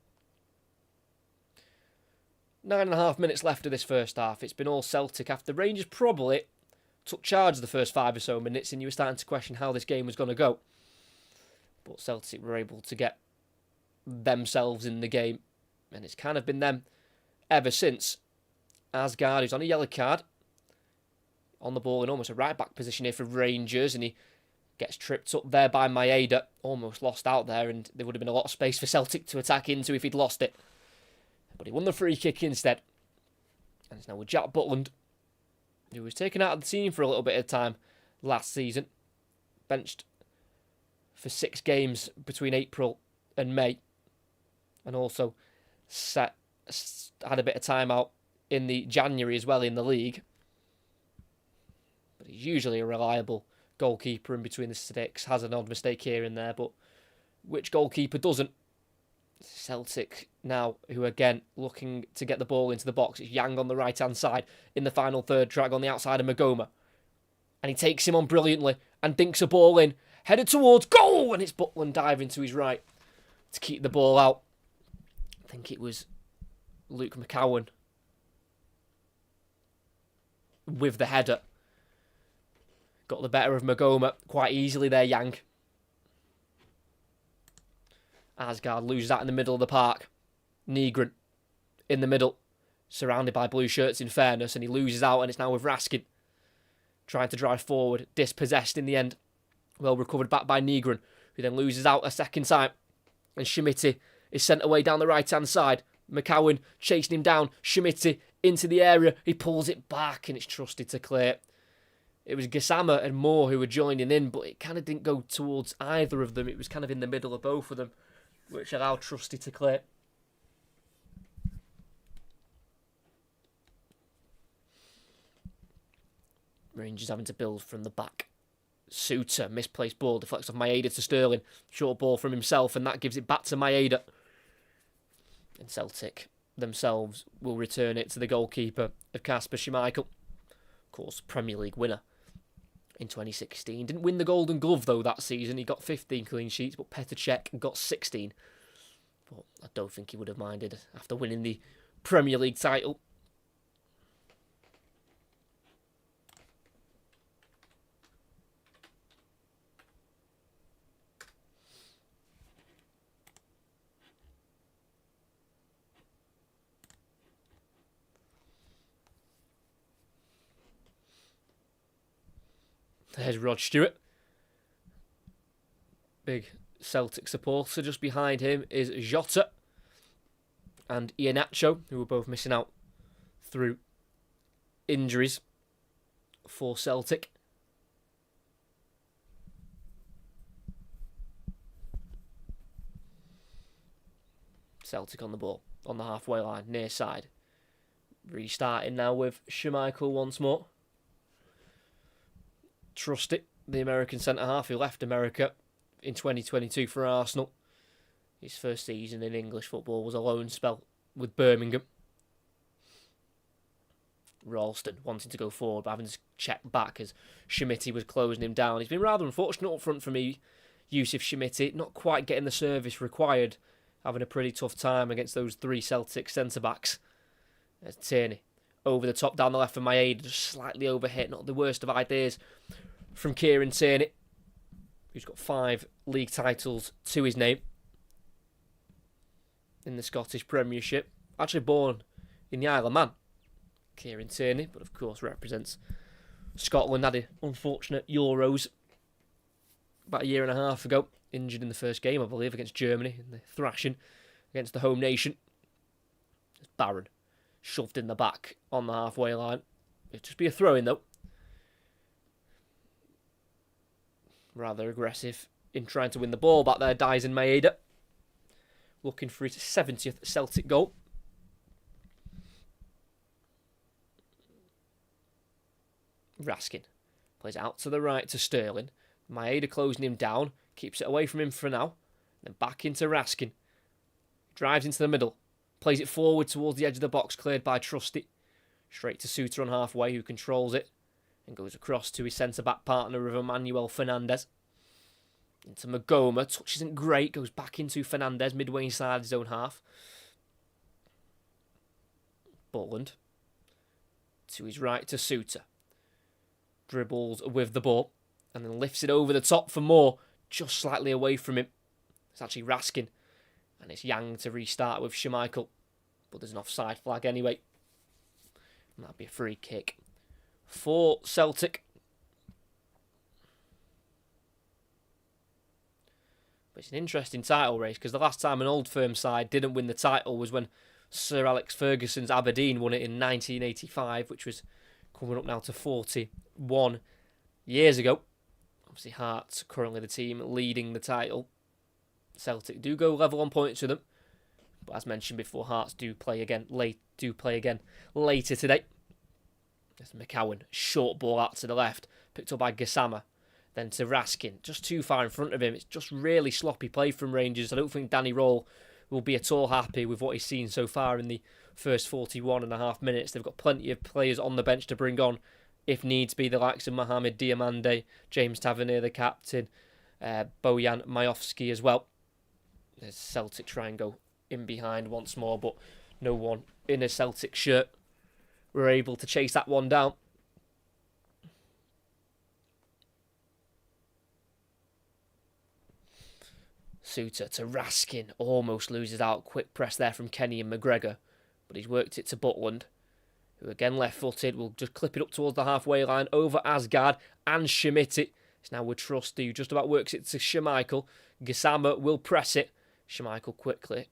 9.5 minutes left of this first half. It's been all Celtic after Rangers probably took charge of the first 5 or so minutes, and you were starting to question how this game was going to go. But Celtic were able to get themselves in the game, and it's kind of been them ever since. Asgard, who's on a yellow card, on the ball in almost a right-back position here for Rangers, and he gets tripped up there by Maeda. Almost lost out there, and there would have been a lot of space for Celtic to attack into if he'd lost it. But he won the free kick instead. And it's now with Jack Butland, who was taken out of the team for a little bit of time last season. Benched for 6 games between April and May. And also had a bit of time out in the January as well in the league. But he's usually a reliable goalkeeper in between the sticks. Has an odd mistake here and there, but which goalkeeper doesn't? Celtic now, who again looking to get the ball into the box. It's Yang on the right-hand side in the final third, drag on the outside of Magoma. And he takes him on brilliantly and dinks a ball in. Headed towards goal, and it's Butland diving to his right to keep the ball out. I think it was Luke McCowan with the header. Got the better of Magoma quite easily there, Yang. Asgard loses that in the middle of the park. Negron in the middle, surrounded by blue shirts in fairness, and he loses out, and it's now with Raskin. Trying to drive forward, dispossessed in the end. Well recovered back by Negron, who then loses out a second time. And Schmidt is sent away down the right-hand side. McCowan chasing him down. Schmidt into the area. He pulls it back, and it's trusted to clear. It was Gassama and Moore who were joining in, but it kind of didn't go towards either of them. It was kind of in the middle of both of them, which allowed Trusty to clear. Rangers having to build from the back Suter, misplaced ball, deflects off Maeda to Sterling. Short ball from himself, and that gives it back to Maeda. And Celtic themselves will return it to the goalkeeper of Kasper Schmeichel. Of course, Premier League winner in 2016. Didn't win the Golden Glove, though, that season. He got 15 clean sheets, but Petr Cech got 16. But I don't think he would have minded after winning the Premier League title. There's Rod Stewart. Big Celtic supporter. Just behind him is Jota and Iheanacho, who were both missing out through injuries for Celtic. Celtic on the ball, on the halfway line, near side. Restarting now with Schmeichel once more. Trusty, the American centre-half who left America in 2022 for Arsenal. His first season in English football was a loan spell with Birmingham. Ralston wanting to go forward, but having to check back as Schmidt was closing him down. He's been rather unfortunate up front for me, Yusuf Schmidt, not quite getting the service required, having a pretty tough time against those three Celtic centre-backs. There's Tierney. Over the top, down the left for Maeda, just slightly overhit. Not the worst of ideas from Kieran Tierney, who's got 5 league titles to his name in the Scottish Premiership. Actually born in the Isle of Man, Kieran Tierney, but of course represents Scotland. Had an unfortunate Euros about a year and a half ago. Injured in the first game, I believe, against Germany in the thrashing against the home nation. It's Barron. Shoved in the back on the halfway line. It'd just be a throw-in, though. Rather aggressive in trying to win the ball back there, Dyson Maeda. Looking for his 70th Celtic goal. Raskin plays out to the right to Sterling. Maeda closing him down. Keeps it away from him for now. Then back into Raskin. Drives into the middle. Plays it forward towards the edge of the box, cleared by Trusty. Straight to Suter on halfway, who controls it. And goes across to his centre-back partner of Emmanuel Fernandez. Into Magoma. Touch isn't great. Goes back into Fernandez, midway inside his own half. Butland. To his right to Suter. Dribbles with the ball. And then lifts it over the top for Moore. Just slightly away from him. It's actually Raskin. And it's Yang to restart with Schmeichel. But there's an offside flag anyway. And that'd be a free kick for Celtic. But it's an interesting title race, because the last time an Old Firm side didn't win the title was when Sir Alex Ferguson's Aberdeen won it in 1985, which was coming up now to 41 years ago. Obviously Hearts currently the team leading the title. Celtic do go level on points with them, but as mentioned before, Hearts do play again later today. There's McCowan, short ball out to the left, picked up by Gassama, then to Raskin, just too far in front of him. It's just really sloppy play from Rangers. I don't think Danny Roll will be at all happy with what he's seen so far in the first 41 and a half minutes. They've got plenty of players on the bench to bring on, if needs be, the likes of Mohamed Diamande, James Tavernier, the captain, Bojan Majovski as well. There's Celtic try and go in behind once more, but no one in a Celtic shirt were able to chase that one down. Suter to Raskin, almost loses out. Quick press there from Kenny and McGregor, but he's worked it to Butland, who again left-footed, will just clip it up towards the halfway line over Asgard and Schmidt. It's now with Trusty, who just about works it to Schmeichel. Gassama will press it. Schmeichel quickly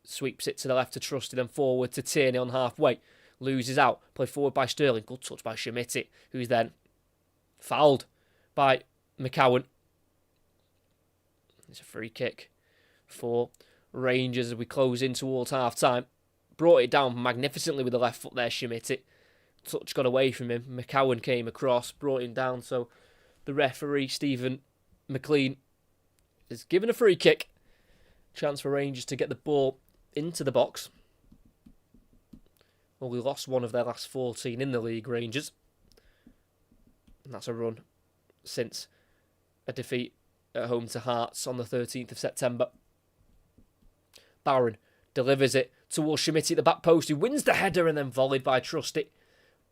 sweeps it to the left to Trusty, then forward to Tierney on halfway. Loses out. Played forward by Sterling. Good touch by Schmidt, who's then fouled by McCowan. It's a free kick for Rangers as we close in towards half-time. Brought it down magnificently with the left foot there, Schmidt. Touch got away from him. McCowan came across, brought him down, so The referee, Stephen McLean, is given a free kick. Chance for Rangers to get the ball into the box. Only lost one of their last 14 in the league, Rangers. And that's a run since a defeat at home to Hearts on the 13th of September. Barron delivers it towards Schmidt at the back post, who wins the header and then volleyed by Trusty.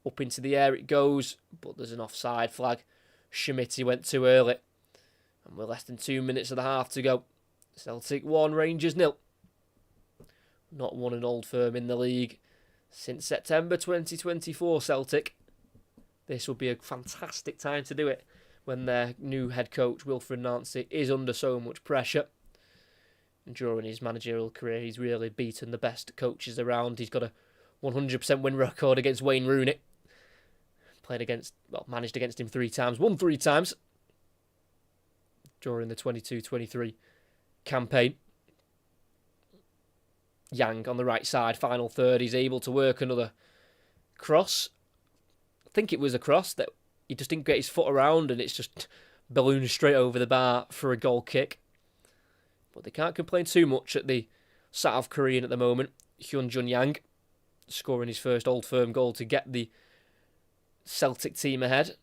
Up into the air it goes, but there's an offside flag. Schmidt went too early. And we're less than 2 minutes of the half to go. Celtic 1, Rangers 0. Not won an Old Firm in the league since September 2024, Celtic. This will be a fantastic time to do it when their new head coach, Wilfred Nancy, is under so much pressure. And during his managerial career, he's really beaten the best coaches around. He's got a 100% win record against Wayne Rooney. Managed against him 3 times, won 3 times during the 22-23 campaign. Yang on the right side, final third. He's able to work another cross. I think it was a cross that he just didn't get his foot around and it's just ballooned straight over the bar for a goal kick. But they can't complain too much at the South Korean at the moment. Hyun-jun Yang scoring his first Old Firm goal to get the Celtic team ahead.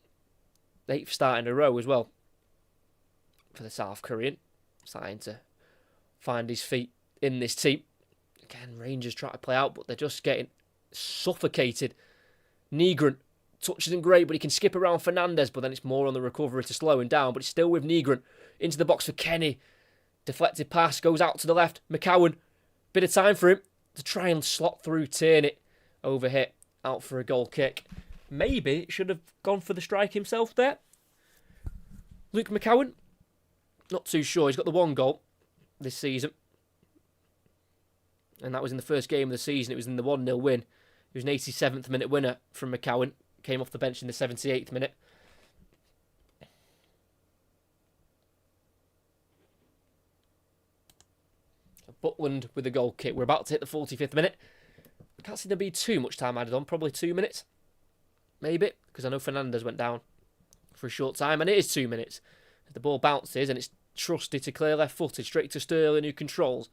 8th start in a row as well for the South Korean. Starting to find his feet in this team. Again, Rangers try to play out, but they're just getting suffocated. Nygren touch isn't great, but he can skip around Fernandez, but then it's more on the recovery to slow him down. But it's still with Nygren. Into the box for Kenny. Deflected pass, goes out to the left. McCowan, bit of time for him to try and slot through Tierney. Overhit, out for a goal kick. Maybe should have gone for the strike himself there. Luke McCowan, not too sure. He's got the 1 goal this season. And that was in the first game of the season. It was in the 1-0 win. It was an 87th minute winner from McCowan. Came off the bench in the 78th minute. Butland with the goal kick. We're about to hit the 45th minute. I can't see there be too much time added on. Probably 2 minutes. Maybe. Because I know Fernandez went down for a short time. And it is 2 minutes. The ball bounces and it's Trusty to clear left footed. Straight to Sterling who controls.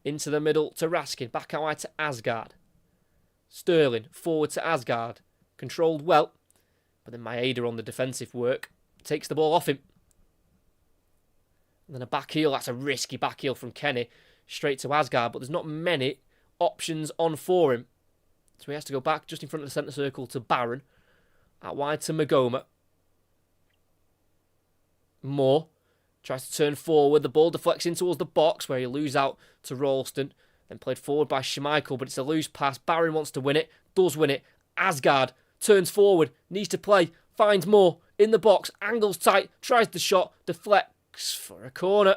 Into the middle to Raskin. Back out wide to Asgard. Sterling forward to Asgard. Controlled well. But then Maeda on the defensive work. Takes the ball off him. And then a back heel. That's a risky back heel from Kenny. Straight to Asgard. But there's not many options on for him. So he has to go back just in front of the centre circle to Barron. Out wide to Magoma. Moore. Tries to turn forward. The ball deflects in towards the box where he loses out to Ralston. Then played forward by Schmeichel, but it's a loose pass. Barron wants to win it. Does win it. Asgard turns forward. Needs to play. Finds Moore in the box. Angles tight. Tries the shot. Deflects for a corner.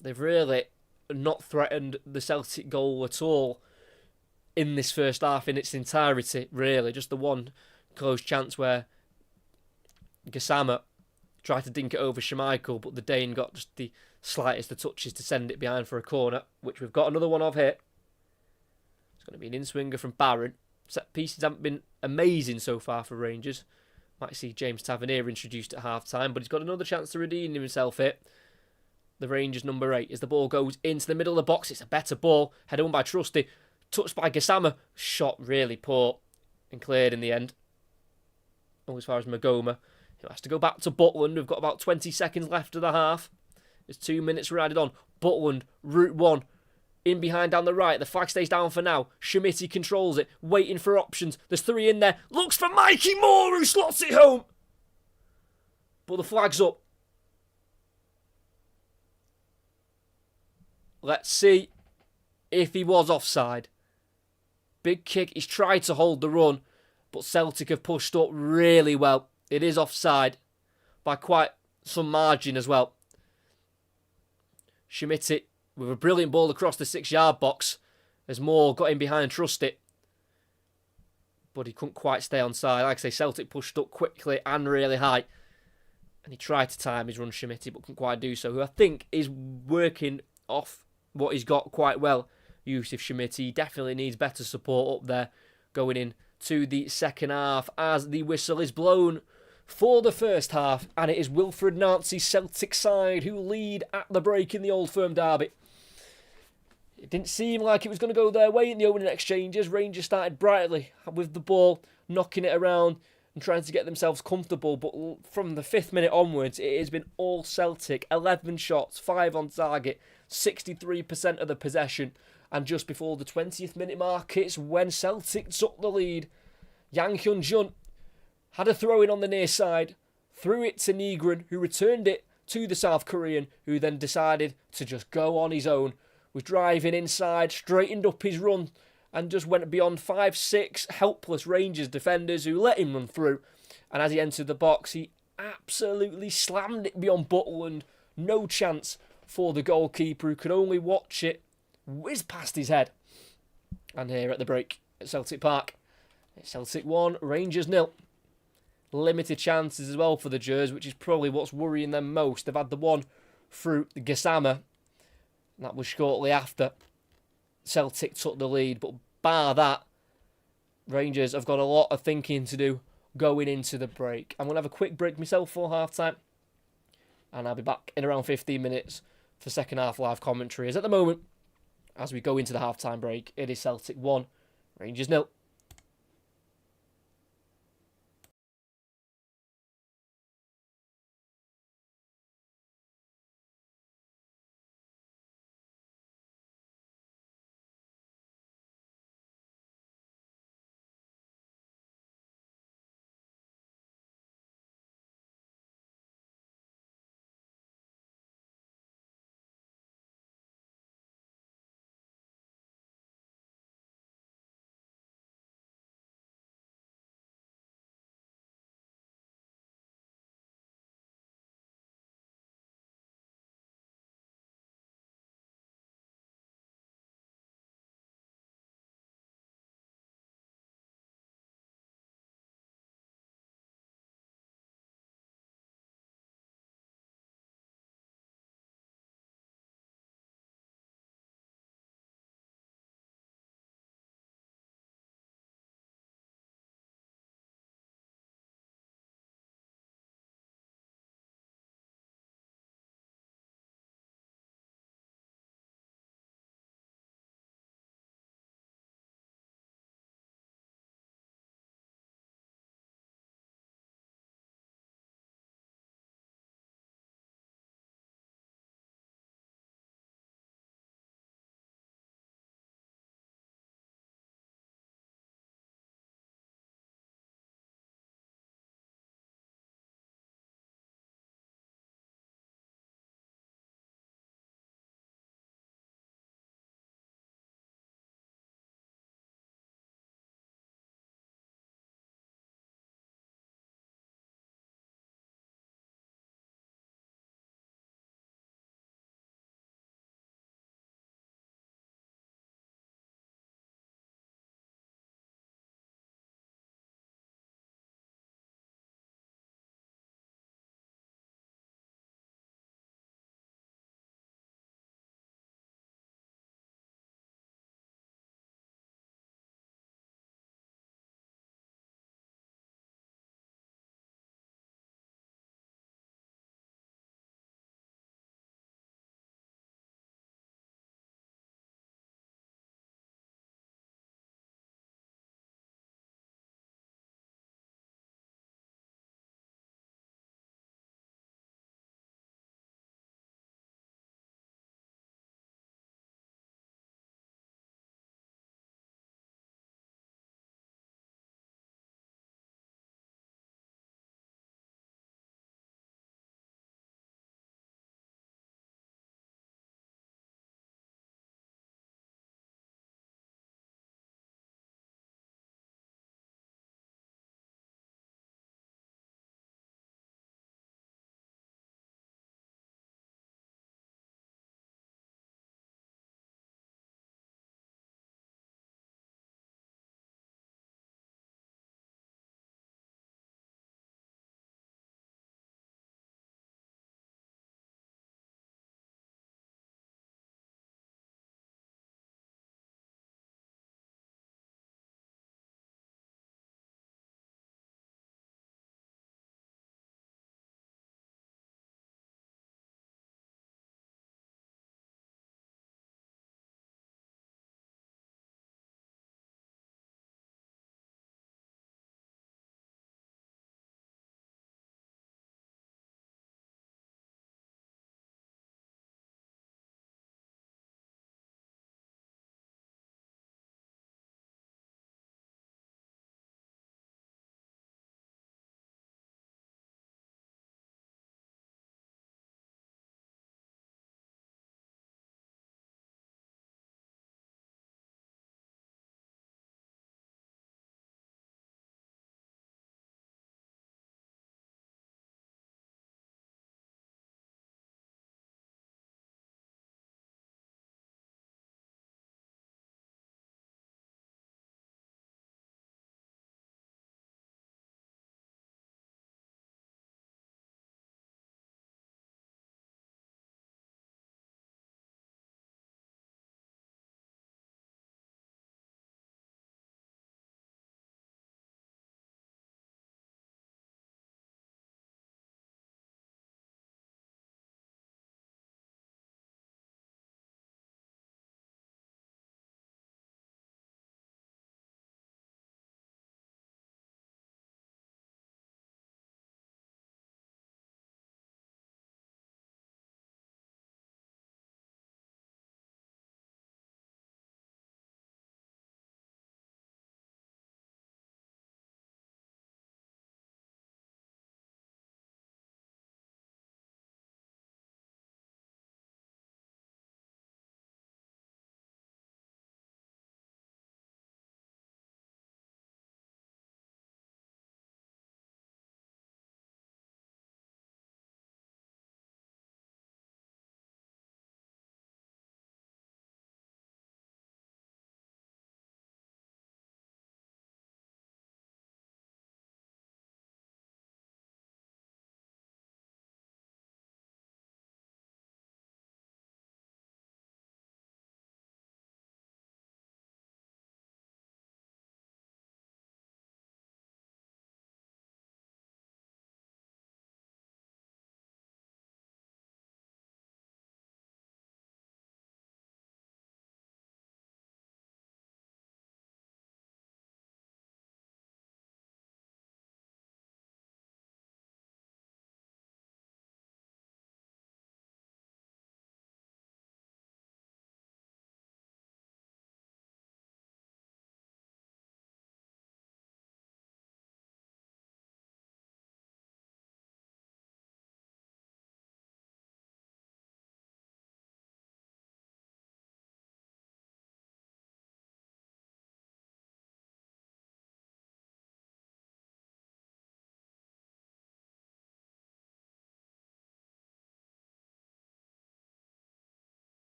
They've really not threatened the Celtic goal at all in this first half in its entirety, really. Just the one close chance where Gassama tried to dink it over Schmeichel, but the Dane got just the slightest of touches to send it behind for a corner, which we've got another one of here. It's going to be an in-swinger from Barron. Set pieces haven't been amazing so far for Rangers. Might see James Tavernier introduced at half-time, but he's got another chance to redeem himself here. The Rangers number 8, as the ball goes into the middle of the box. It's a better ball, headed on by Trusty. Touched by Gassama. Shot really poor and cleared in the end. Oh, as far as Magoma. He has to go back to Butland. We've got about 20 seconds left of the half. There's 2 minutes were added on. Butland, route 1. In behind down the right. The flag stays down for now. Schmidt controls it. Waiting for options. There's 3 in there. Looks for Mikey Moore who slots it home. But the flag's up. Let's see if he was offside. Big kick. He's tried to hold the run. But Celtic have pushed up really well. It is offside by quite some margin as well. Schmidt with a brilliant ball across the 6-yard box as Moore got in behind Trusty. But he couldn't quite stay on side. Like I say, Celtic pushed up quickly and really high. And he tried to time his run, Schmidt, but couldn't quite do so. Who I think is working off what he's got quite well. Yusuf Schmidt, he definitely needs better support up there going in to the second half as the whistle is blown for the first half, and it is Wilfred Nancy's Celtic side who lead at the break in the Old Firm derby. It didn't seem like it was going to go their way in the opening exchanges. Rangers started brightly with the ball, knocking it around and trying to get themselves comfortable, but from the 5th minute onwards, it has been all Celtic. 11 shots, 5 on target, 63% of the possession, and just before the 20th minute mark, it's when Celtic took the lead. Yang Hyun-jun had a throw-in on the near side, threw it to Nigren, who returned it to the South Korean, who then decided to just go on his own. Was driving inside, straightened up his run, and just went beyond 5-6 helpless Rangers defenders who let him run through. And as he entered the box, he absolutely slammed it beyond Butland. No chance for the goalkeeper, who could only watch it whiz past his head. And here at the break at Celtic Park, Celtic 1, Rangers 0. Limited chances as well for the Gers, which is probably what's worrying them most. They've had the one through Gassama. That was shortly after Celtic took the lead. But bar that, Rangers have got a lot of thinking to do going into the break. I'm going to have a quick break myself for half-time. And I'll be back in around 15 minutes for second half live commentary. As at the moment, as we go into the half-time break, it is Celtic 1, Rangers 0.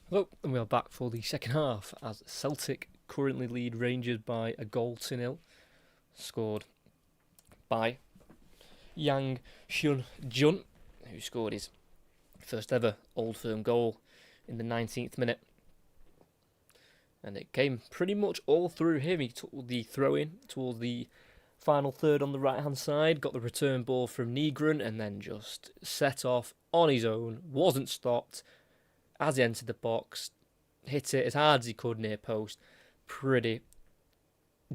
Hello, and we are back for the second half as Celtic currently lead Rangers by a goal to nil, scored by Yang Shun Jun, who scored his first ever Old Firm goal in the 19th minute. And it came pretty much all through him. He took the throw-in towards the final third on the right-hand side, got the return ball from Negron, and then just set off on his own, wasn't stopped. As he entered the box, hit it as hard as he could near post. Pretty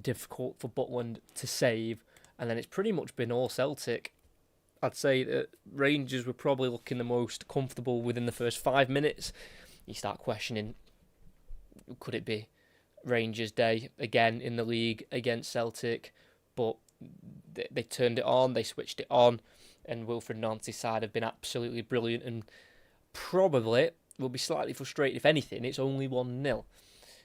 difficult for Butland to save. And then it's pretty much been all Celtic. I'd say that Rangers were probably looking the most comfortable within the first 5 minutes. You start questioning, could it be Rangers' day again in the league against Celtic? But they turned it on, they switched it on. And Wilfred Nancy's side have been absolutely brilliant and probably will be slightly frustrated. If anything, it's only 1-0.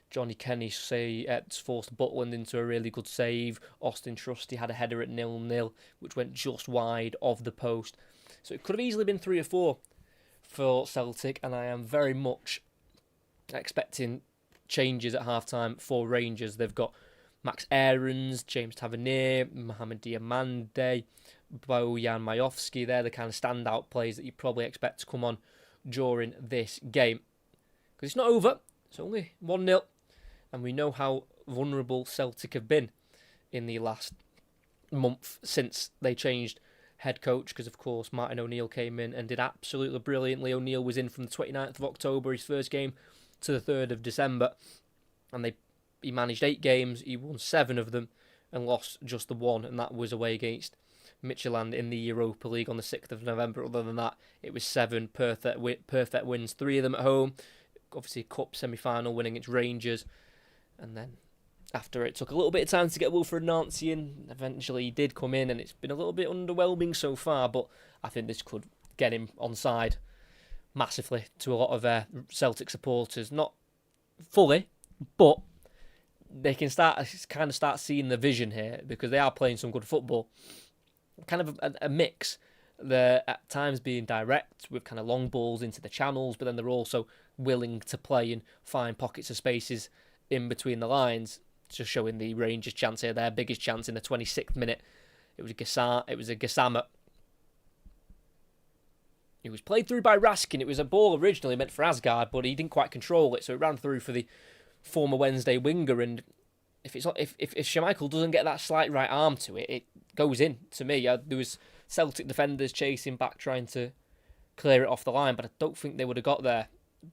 Johnny Kenny forced Butland into a really good save. Austin Trusty had a header at 0-0, which went just wide of the post. So it could have easily been 3 or 4 for Celtic, and I am very much expecting changes at half-time for Rangers. They've got Max Aarons, James Tavernier, Mohamed Diamande, Bojan Majowski. They're the kind of standout players that you probably expect to come on during this game. Because it's not over, it's only 1-0, and we know how vulnerable Celtic have been in the last month since they changed head coach, because of course Martin O'Neill came in and did absolutely brilliantly. O'Neill was in from the 29th of October, his first game, to the 3rd of December, and he managed 8 games, he won 7 of them and lost just the 1, and that was away against Midtjylland in the Europa League on the 6th of November. Other than that, it was 7 perfect wins, 3 of them at home. Obviously, cup semi-final win against Rangers. And then after it took a little bit of time to get Wilfred Nancy in, eventually he did come in, and it's been a little bit underwhelming so far, but I think this could get him on side massively to a lot of Celtic supporters. Not fully, but they can start seeing the vision here, because they are playing some good football. Kind of a mix. They're at times being direct with kind of long balls into the channels, but then they're also willing to play and find pockets of spaces in between the lines. Just showing the Rangers chance here, their biggest chance in the 26th minute. It was a Gassama. It was played through by Raskin. It was a ball originally meant for Asgard, but he didn't quite control it, so it ran through for the former Wednesday winger. And if Schmeichel doesn't get that slight right arm to it, it goes in to me. There was Celtic defenders chasing back, trying to clear it off the line, but I don't think they would have got there.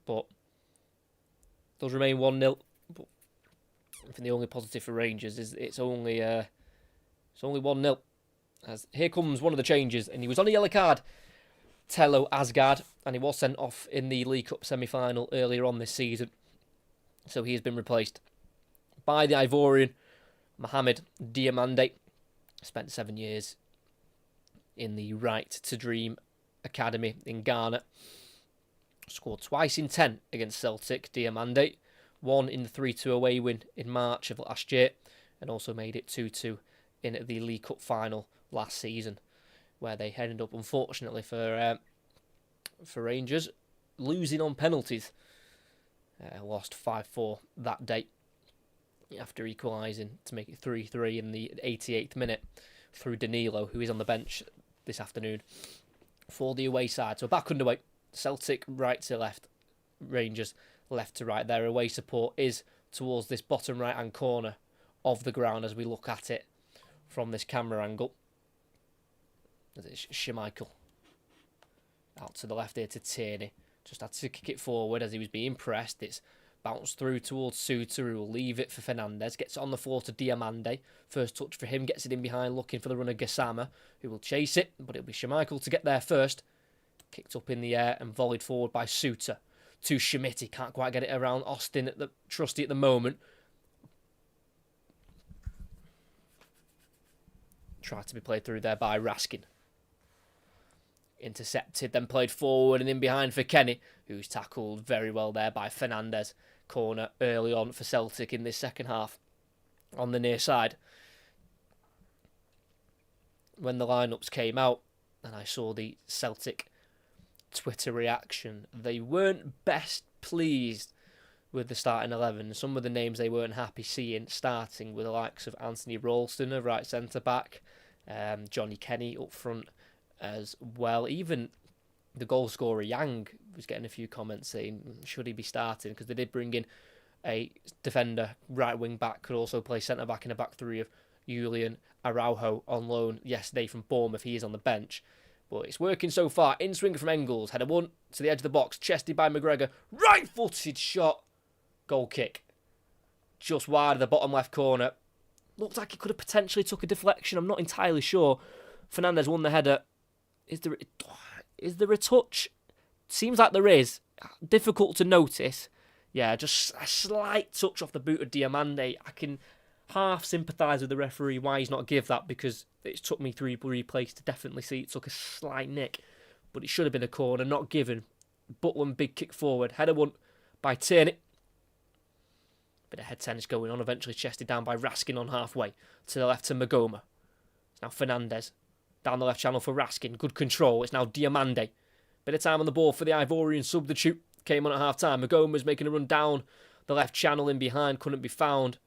But it does remain 1-0. But I think the only positive for Rangers is it's only 1-0. As here comes one of the changes, and he was on a yellow card, Tello Asgard, and he was sent off in the League Cup semi-final earlier on this season. So he has been replaced by the Ivorian, Mohamed Diamande. Spent 7 years in the Right to Dream Academy in Ghana. Scored twice in 10 against Celtic, Diamande. 1 in the 3-2 away win in March of last year, and also made it 2-2 in the League Cup final last season, where they ended up, unfortunately for Rangers, losing on penalties. Lost 5-4 that day after equalising to make it 3-3 in the 88th minute through Danilo, who is on the bench this afternoon for the away side. So back underway, Celtic right to left, Rangers left to right. Their away support is towards this bottom right hand corner of the ground as we look at it from this camera angle. As it's Schmeichel out to the left here to Tierney. Just had to kick it forward as he was being pressed. It's bounced through towards Suter, who will leave it for Fernandez. Gets it on the floor to Diamande. First touch for him. Gets it in behind, looking for the runner Gassama, who will chase it. But it'll be Schmeichel to get there first. Kicked up in the air and volleyed forward by Suter to Schmidt. He can't quite get it around Austin Trusty at the moment. Tried to be played through there by Raskin. Intercepted, then played forward and in behind for Kenny, who's tackled very well there by Fernandez. Corner early on for Celtic in this second half on the near side. When the lineups came out and I saw the Celtic Twitter reaction, they weren't best pleased with the starting 11. Some of the names they weren't happy seeing starting with the likes of Anthony Ralston, a right centre-back, Johnny Kenny up front as well. Even the goal scorer Yang was getting a few comments saying, should he be starting? Because they did bring in a defender, right wing back, could also play centre-back in a back three of Julian Araujo on loan yesterday from Bournemouth. He is on the bench. But it's working so far. In swing from Engels. Header one to the edge of the box. Chested by McGregor. Right-footed shot. Goal kick. Just wide of the bottom left corner. Looks like he could have potentially took a deflection. I'm not entirely sure. Fernandes won the header. Is there a touch? Seems like there is. Difficult to notice. Yeah, just a slight touch off the boot of Diamande. I can half sympathise with the referee why he's not give that, because it took me 3 replays to definitely see it took a slight nick. But it should have been a corner, not given. Butland, big kick forward. Header one by Tierney. Bit of head tennis going on, eventually chested down by Raskin on halfway. To the left to Magoma. It's now Fernandes. Down the left channel for Raskin. Good control. It's now Diamande. Bit of time on the ball for the Ivorian substitute. Came on at half time. Magoma's making a run down the left channel in behind. Couldn't be found.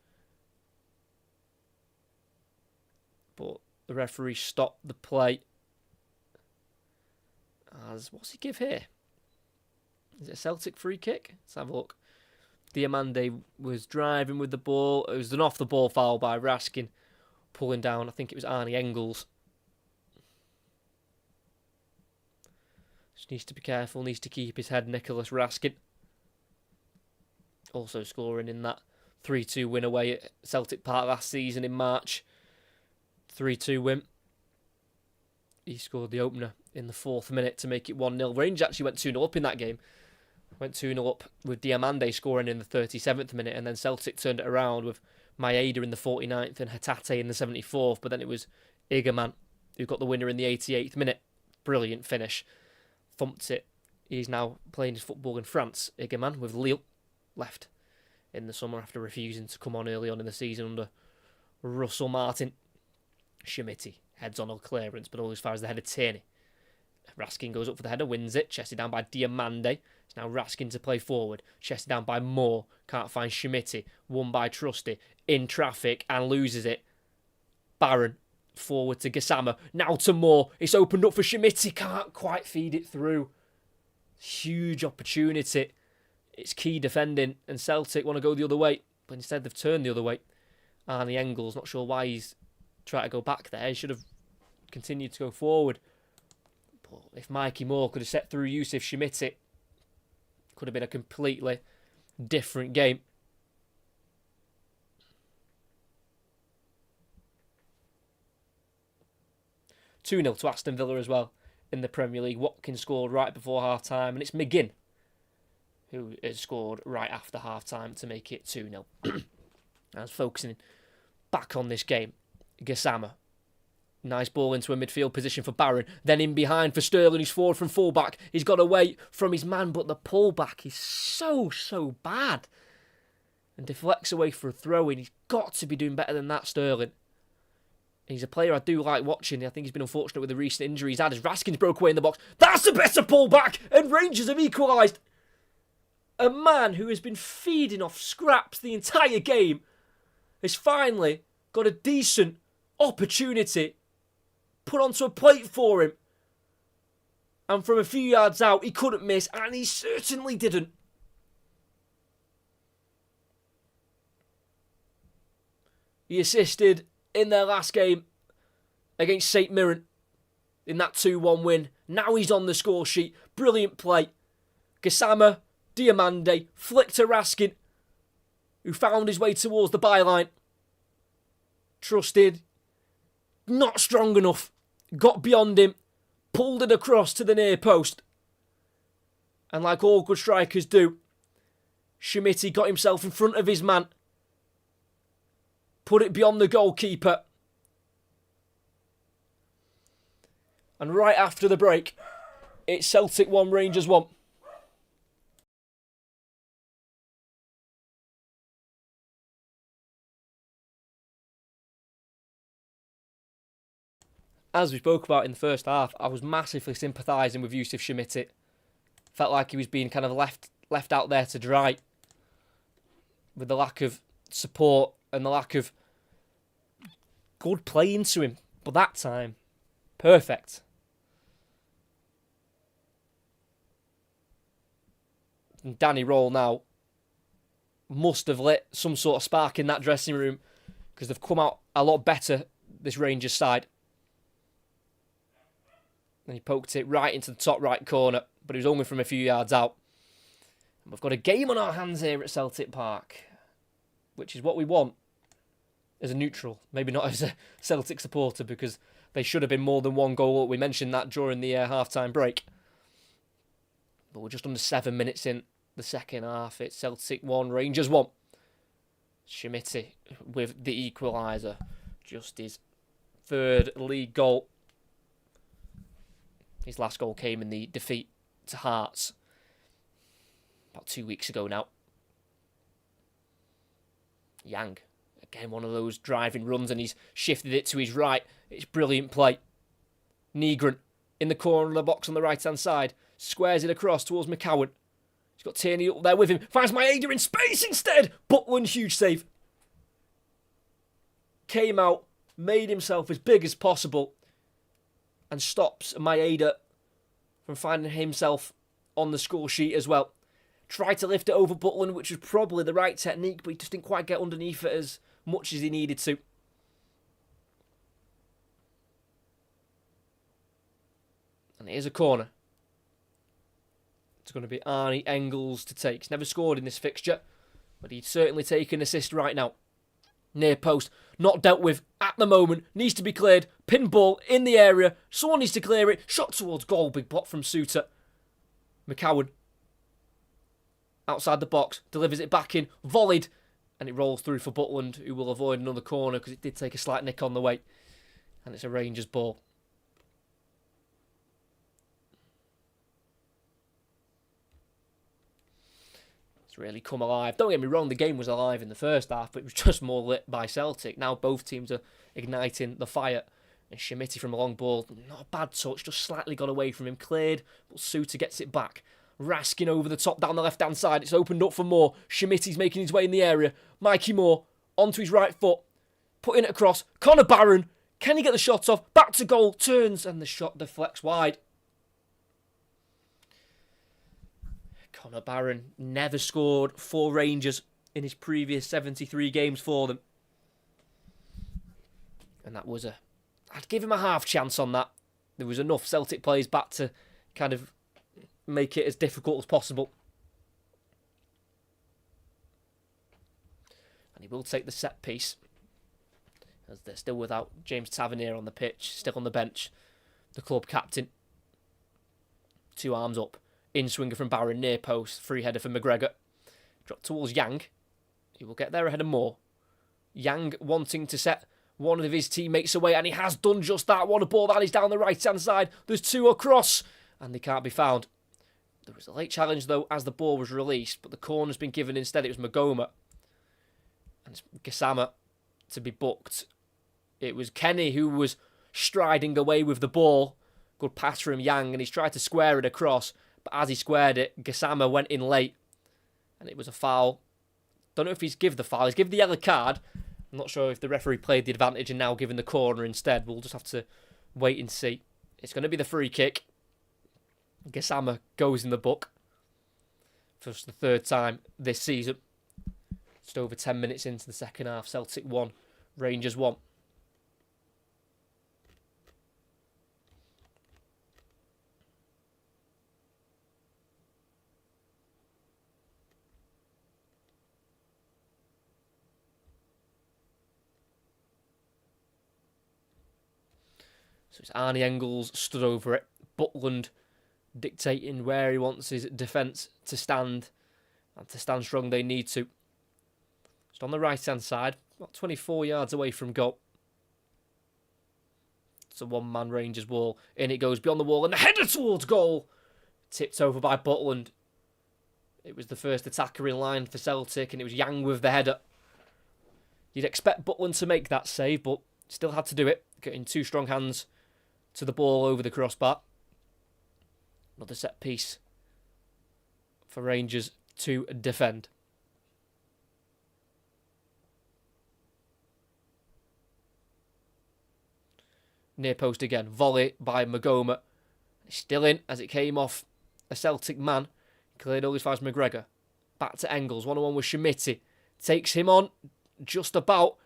But the referee stopped the play. What's he give here? Is it a Celtic free kick? Let's have a look. Diamande was driving with the ball. It was an off-the-ball foul by Raskin. Pulling down, I think it was Arnie Engels. Just needs to be careful, needs to keep his head, Nicholas Raskin. Also scoring in that 3-2 win away at Celtic Park last season in March. 3-2 win. He scored the opener in the 4th minute to make it 1-0. Rangers actually went 2-0 up in that game. Went 2-0 up with Diamande scoring in the 37th minute, and then Celtic turned it around with Maeda in the 49th and Hatate in the 74th, but then it was Igerman who got the winner in the 88th minute. Brilliant finish. Thumped it. He's now playing his football in France, Igerman, with Lille. Left in the summer after refusing to come on early on in the season under Russell Martin. Schmitti heads on a clearance, but all as far as the header Tierney. Raskin goes up for the header, wins it, chested down by Diamande. It's now Raskin to play forward, chested down by Moore, can't find Schmitti, won by Trusty, in traffic and loses it. Barron, forward to Gassama, now to Moore, it's opened up for Schmitti, can't quite feed it through. Huge opportunity. It's key defending, and Celtic want to go the other way, but instead they've turned the other way. Arnie Engels, not sure why he's trying to go back there, he should have continued to go forward. But if Mikey Moore could have set through Yusuf Schmitti, could have been a completely different game. (2-0) to Aston Villa as well in the Premier League. Watkins scored right before half-time, and it's McGinn who has scored right after half-time to make it 2-0. I was focusing back on this game. Gassama. Nice ball into a midfield position for Barron. Then in behind for Sterling, who's forward from fullback. He's got away from his man, but the pullback is so bad. And deflects away for a throw-in. He's got to be doing better than that, Sterling. He's a player I do like watching. I think he's been unfortunate with the recent injuries he's had as Raskin's broke away in the box. That's a better pullback! And Rangers have equalised. A man who has been feeding off scraps the entire game has finally got a decent opportunity put onto a plate for him. And from a few yards out, he couldn't miss, and he certainly didn't. He assisted in their last game against St Mirren in that 2-1 win. Now he's on the score sheet. Brilliant play. Gassama, Diamande, flicked to Raskin, who found his way towards the byline. Trusted. Not strong enough. Got beyond him. Pulled it across to the near post. And like all good strikers do, Schmitti got himself in front of his man. Put it beyond the goalkeeper. And right after the break, it's Celtic 1, Rangers 1. As we spoke about in the first half, I was massively sympathising with Yusuf Schmitti. Felt like he was being kind of left left out there to dry with the lack of support and the lack of good play into him. But that time, perfect. And Danny Roll now must have lit some sort of spark in that dressing room, because they've come out a lot better, this Rangers side. And he poked it right into the top right corner, but it was only from a few yards out. And we've got a game on our hands here at Celtic Park, which is what we want as a neutral, maybe not as a Celtic supporter, because they should have been more than one goal up. We mentioned that during the half-time break. But we're just under 7 minutes in the second half. It's Celtic 1, Rangers 1. Schmidt with the equaliser. Just his third league goal. His last goal came in the defeat to Hearts about 2 weeks ago now. Yang, again, one of those driving runs, and he's shifted it to his right. It's brilliant play. Negron in the corner of the box on the right-hand side. Squares it across towards McCowan. He's got Tierney up there with him. Finds Maeda in space instead. Butland, huge save. Came out, made himself as big as possible, and stops Maeda from finding himself on the score sheet as well. Tried to lift it over Butland, which was probably the right technique, but he just didn't quite get underneath it as much as he needed to. And here's a corner. It's going to be Arnie Engels to take. He's never scored in this fixture, but he'd certainly take an assist right now. Near post, not dealt with at the moment, needs to be cleared. Pin ball in the area, someone needs to clear it. Shot towards goal, big block from Suter. McCowan, outside the box, delivers it back in, volleyed, and it rolls through for Butland, who will avoid another corner because it did take a slight nick on the way. And it's a Rangers ball. Really come alive. Don't get me wrong, the game was alive in the first half, but it was just more lit by Celtic. Now both teams are igniting the fire. And Schmidt from a long ball, not a bad touch, just slightly got away from him, cleared, but Suter gets it back. Raskin over the top down the left-hand side. It's opened up for Moore. Schmitty's making his way in the area. Mikey Moore onto his right foot, putting it across. Connor Barron, can he get the shot off? Back to goal, turns, and the shot deflects wide. Connor Barron never scored for Rangers in his previous 73 games for them. And that was I'd give him a half chance on that. There was enough Celtic players back to kind of make it as difficult as possible. And he will take the set piece, as they're still without James Tavernier on the pitch, still on the bench. The club captain. 2 arms up. In swinger from Barron, near post, free header for McGregor. Drop towards Yang. He will get there ahead of Moore. Yang wanting to set one of his teammates away, and he has done just that. What a ball that is down the right-hand side. There's 2 across, and they can't be found. There was a late challenge, though, as the ball was released, but the corner's been given instead. It was Magoma. And it's Gassama to be booked. It was Kenny who was striding away with the ball. Good pass from Yang, and he's tried to square it across. But as he squared it, Gassama went in late. And it was a foul. Don't know if he's given the foul. He's given the yellow card. I'm not sure if the referee played the advantage and now given the corner instead. We'll just have to wait and see. It's going to be the free kick. Gassama goes in the book for the 3rd time this season. Just over 10 minutes into the second half. Celtic 1, Rangers 1. So it's Arnie Engels stood over it. Butland dictating where he wants his defence to stand. And to stand strong they need to. Just on the right-hand side. About 24 yards away from goal. It's a one-man Rangers wall. In it goes beyond the wall. And the header towards goal. Tipped over by Butland. It was the first attacker in line for Celtic. And it was Yang with the header. You'd expect Butland to make that save. But still had to do it. Getting 2 strong hands to the ball over the crossbar. Another set piece for Rangers to defend. Near post again. Volley by Magoma. Still in as it came off a Celtic man. Cleared all his fires McGregor. Back to Engels. 1-on-1 with Schmitti. Takes him on just about.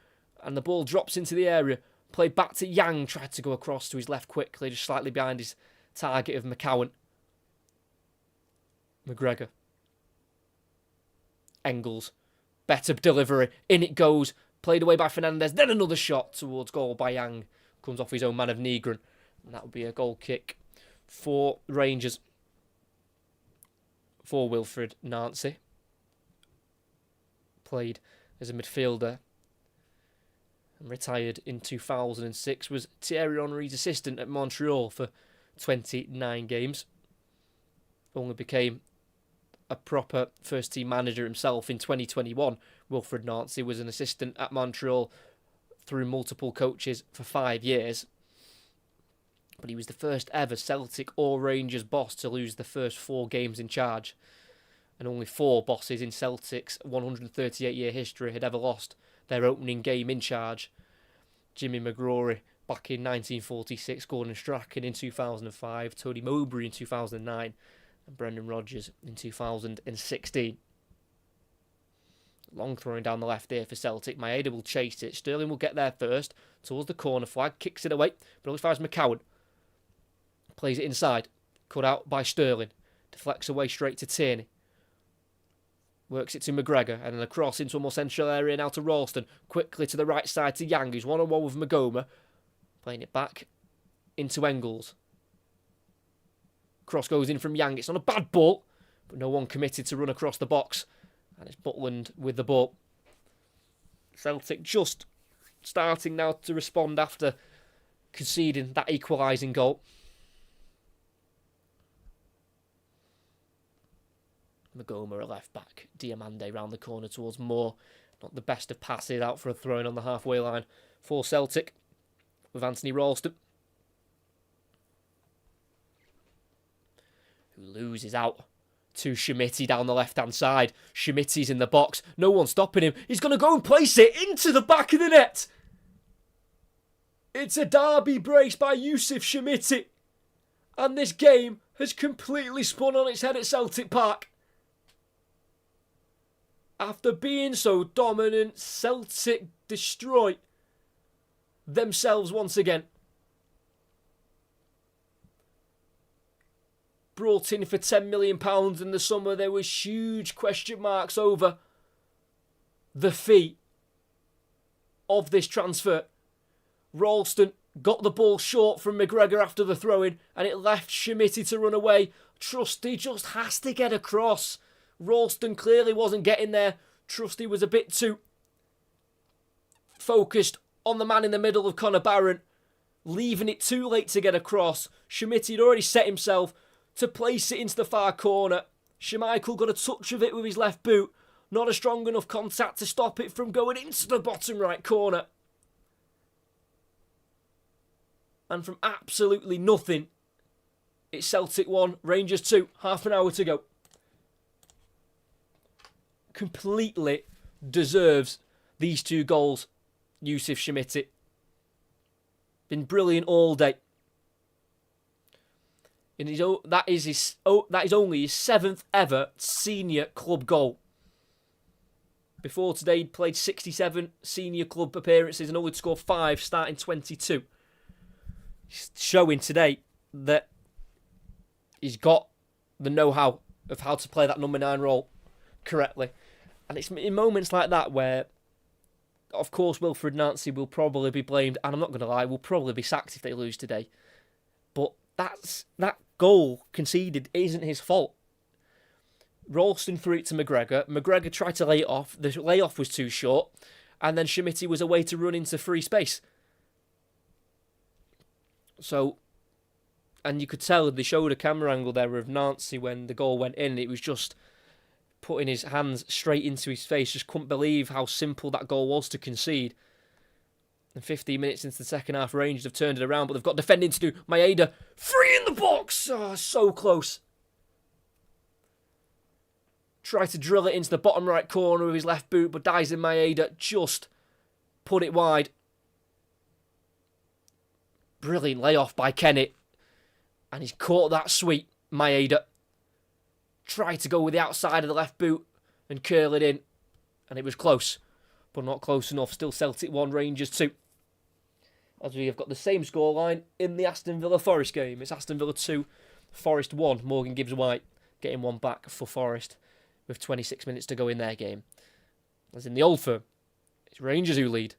And the ball drops into the area. Played back to Yang. Tried to go across to his left quickly. Just slightly behind his target of McCowan. McGregor. Engels. Better delivery. In it goes. Played away by Fernandez. Then another shot towards goal by Yang. Comes off his own man of Negron. And that would be a goal kick for Rangers. For Wilfred Nancy. Played as a midfielder. And retired in 2006. Was Thierry Henry's assistant at Montreal for 29 games. Only became a proper first team manager himself in 2021. Wilfred Nancy was an assistant at Montreal through multiple coaches for 5 years. But he was the first ever Celtic or Rangers boss to lose the first 4 games in charge. And only 4 bosses in Celtic's 138-year history had ever lost their opening game in charge. Jimmy McGrory back in 1946, Gordon Strachan in 2005, Tony Mowbray in 2009, and Brendan Rodgers in 2016. Long throwing down the left here for Celtic. Maeda will chase it. Sterling will get there first towards the corner flag. Kicks it away. But always finds McCowan. Plays it inside. Cut out by Sterling. Deflects away straight to Tierney. Works it to McGregor. And then across into a more central area now to Ralston. Quickly to the right side to Yang. Who's 1-on-1 with Magoma. Playing it back into Engels. Cross goes in from Yang. It's not a bad ball. But no one committed to run across the box. And it's Butland with the ball. Celtic just starting now to respond after conceding that equalising goal. Magoma a left back. Diamande round the corner towards Moore. Not the best of passes, out for a throw-in on the halfway line for Celtic with Anthony Ralston, who loses out to Schmitti down the left-hand side. Schmitti's in the box. No one stopping him. He's going to go and place it into the back of the net. It's a derby brace by Yusuf Schmitti. And this game has completely spun on its head at Celtic Park. After being so dominant, Celtic destroy themselves once again. Brought in for £10 million in the summer. There was huge question marks over the fee of this transfer. Ralston got the ball short from McGregor after the throw-in, and it left Schmitti to run away. Trusty just has to get across. Ralston clearly wasn't getting there. Trusty was a bit too focused on the man in the middle of Connor Barron, leaving it too late to get across. Schmitti had already set himself to place it into the far corner. Schmeichel got a touch of it with his left boot. Not a strong enough contact to stop it from going into the bottom right corner. And from absolutely nothing, it's Celtic 1, Rangers 2, half an hour to go. Completely deserves these 2 goals, Yusuf Schmitti. Been brilliant all day. That is only his 7th ever senior club goal. Before today, he'd played 67 senior club appearances and only scored 5, starting 22. He's showing today that he's got the know-how of how to play that number 9 role correctly. And it's in moments like that where, of course, Wilfred Nancy will probably be blamed, and I'm not going to lie, will probably be sacked if they lose today. But that goal conceded isn't his fault. Ralston threw it to McGregor. McGregor tried to lay it off. The layoff was too short. And then Schmitti was away to run into free space. So, and you could tell they showed a camera angle there of Nancy when the goal went in. It was just putting his hands straight into his face. Just couldn't believe how simple that goal was to concede. And 15 minutes into the second half, Rangers have turned it around, but they've got defending to do. Maeda, free in the box! Oh, so close. Tried to drill it into the bottom right corner with his left boot, but Daisen Maeda just put it wide. Brilliant layoff by Kenny. And he's caught that sweep, Maeda. Tried to go with the outside of the left boot and curl it in. And it was close, but not close enough. Still Celtic 1, Rangers 2. As we have got the same scoreline in the Aston Villa Forest game. It's Aston Villa 2, Forest 1. Morgan Gibbs-White getting one back for Forest with 26 minutes to go in their game. As in the Old Firm, it's Rangers who lead.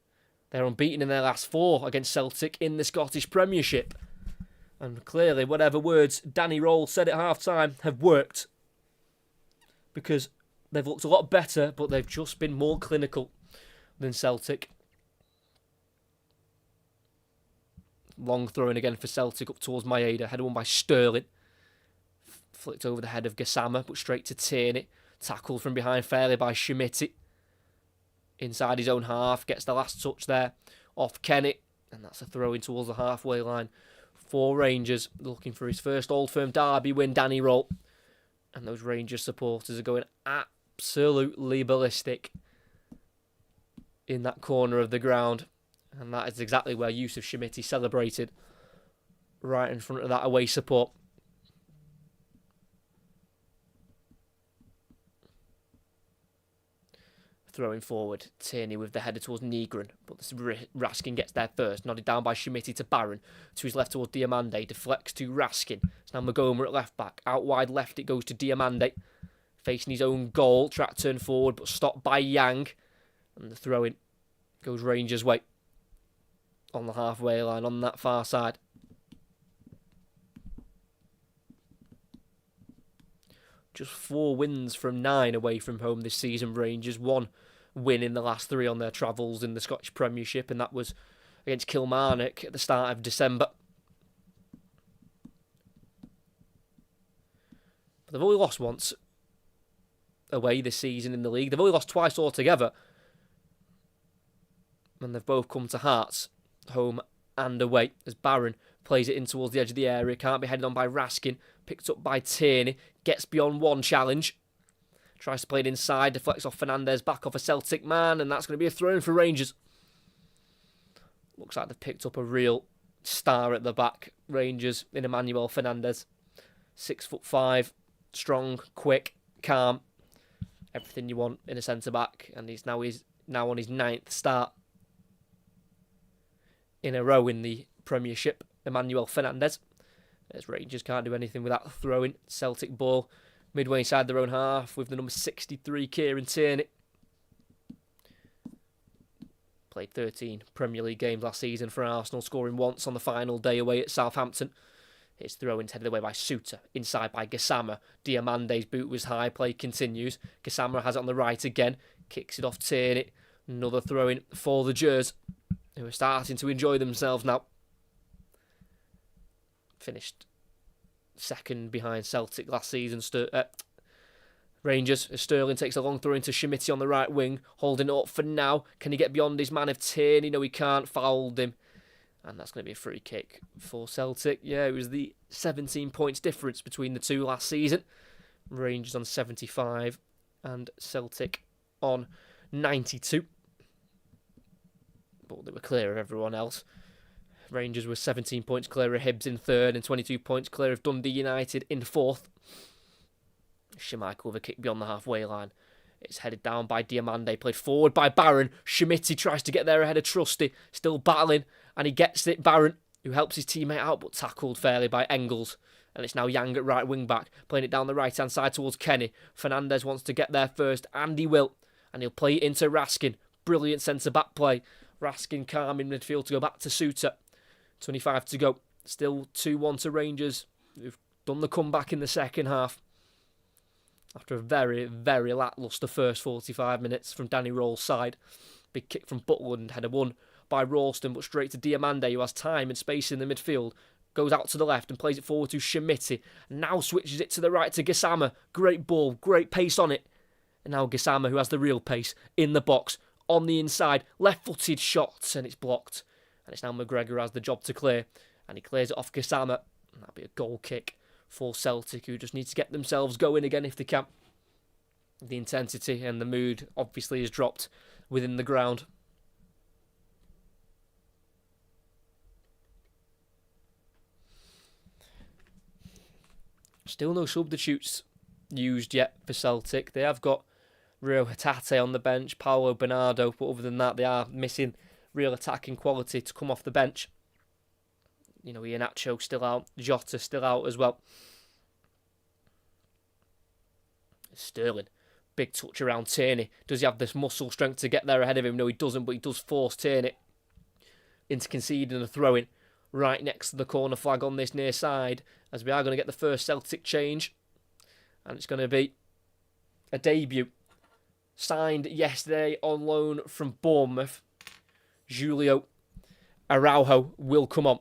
They're unbeaten in their last 4 against Celtic in the Scottish Premiership. And clearly, whatever words Danny Rowell said at half-time have worked. Because they've looked a lot better, but they've just been more clinical than Celtic. Long throwing again for Celtic up towards Maeda. Header won by Sterling. Flicked over the head of Gassama, but straight to Tierney. Tackled from behind fairly by Schmitti. Inside his own half. Gets the last touch there off Kenny. And that's a throw in towards the halfway line for Rangers. Looking for his first Old Firm derby win, Danny Rowell. And those Rangers supporters are going absolutely ballistic in that corner of the ground. And that is exactly where Yusuf Schmitti celebrated. Right in front of that away support. Throwing forward, Tierney with the header towards Nygren, but Raskin gets there first, nodded down by Schmitti to Barron, to his left towards Diamande, deflects to Raskin. It's now Magoma at left back, out wide left it goes to Diamande, facing his own goal, track turn forward, but stopped by Yang, and the throw-in goes Rangers' way, on the halfway line, on that far side. Just 4 wins from 9 away from home this season, Rangers. 1 win in the last 3 on their travels in the Scottish Premiership, and that was against Kilmarnock at the start of December. But they've only lost once away this season in the league. They've only lost twice altogether. And they've both come to Hearts, home and away, as Barron plays it in towards the edge of the area. Can't be headed on by Raskin. Picked up by Tierney. Gets beyond one challenge. Tries to play it inside. Deflects off Fernandez. Back off a Celtic man. And that's going to be a throw-in for Rangers. Looks like they've picked up a real star at the back. Rangers in Emmanuel Fernandez. 6'5". Strong, quick, calm. Everything you want in a centre-back. And he's now on his 9th start in a row in the Premiership. Emmanuel Fernandez. As Rangers can't do anything with that throw-in. Celtic ball midway inside their own half with the number 63, Kieran Tierney. Played 13 Premier League games last season for Arsenal, scoring once on the final day away at Southampton. His throw-in headed away by Suter, inside by Gassama. Diamande's boot was high, play continues. Gassama has it on the right again, kicks it off Tierney. Another throw-in for the Gers, who are starting to enjoy themselves now. Finished second behind Celtic last season. Rangers, as Sterling takes a long throw into Schmitti on the right wing, holding it up for now. Can he get beyond his man of Tierney? No, he can't. Fouled him. And that's going to be a free kick for Celtic. Yeah, it was the 17 points difference between the two last season. Rangers on 75 and Celtic on 92. But they were clear of everyone else. Rangers were 17 points clear of Hibs in 3rd and 22 points clear of Dundee United in 4th. Schmeichel with a kick beyond the halfway line. It's headed down by Diamande, played forward by Barron. Schmitti tries to get there ahead of Trusty, still battling, and he gets it. Barron, who helps his teammate out, but tackled fairly by Engels. And it's now Yang at right wing back, playing it down the right-hand side towards Kenny. Fernandez wants to get there first, and he will. And he'll play it into Raskin. Brilliant centre-back play. Raskin calm in midfield to go back to Suter. 25 to go. Still 2-1 to Rangers, who've done the comeback in the second half. After a very, very lacklustre first 45 minutes from Danny Rowell's side. Big kick from Butland, header won by Ralston, but straight to Diamande, who has time and space in the midfield. Goes out to the left and plays it forward to Schmitti. Now switches it to the right to Gassama. Great ball, great pace on it. And now Gassama, who has the real pace, in the box, on the inside. Left-footed shots, and it's blocked. And it's now McGregor who has the job to clear. And he clears it off Gassama. And that'll be a goal kick for Celtic, who just need to get themselves going again if they can. The intensity and the mood obviously has dropped within the ground. Still no substitutes used yet for Celtic. They have got Rio Hatate on the bench, Paolo Bernardo, but other than that, they are missing real attacking quality to come off the bench. You know, Iheanacho still out, Jota still out as well. Sterling, big touch around Tierney. Does he have this muscle strength to get there ahead of him? No, he doesn't, but he does force Tierney into conceding a throw-in right next to the corner flag on this near side, as we are going to get the first Celtic change. And it's going to be a debut. Signed yesterday on loan from Bournemouth. Julio Araujo will come on.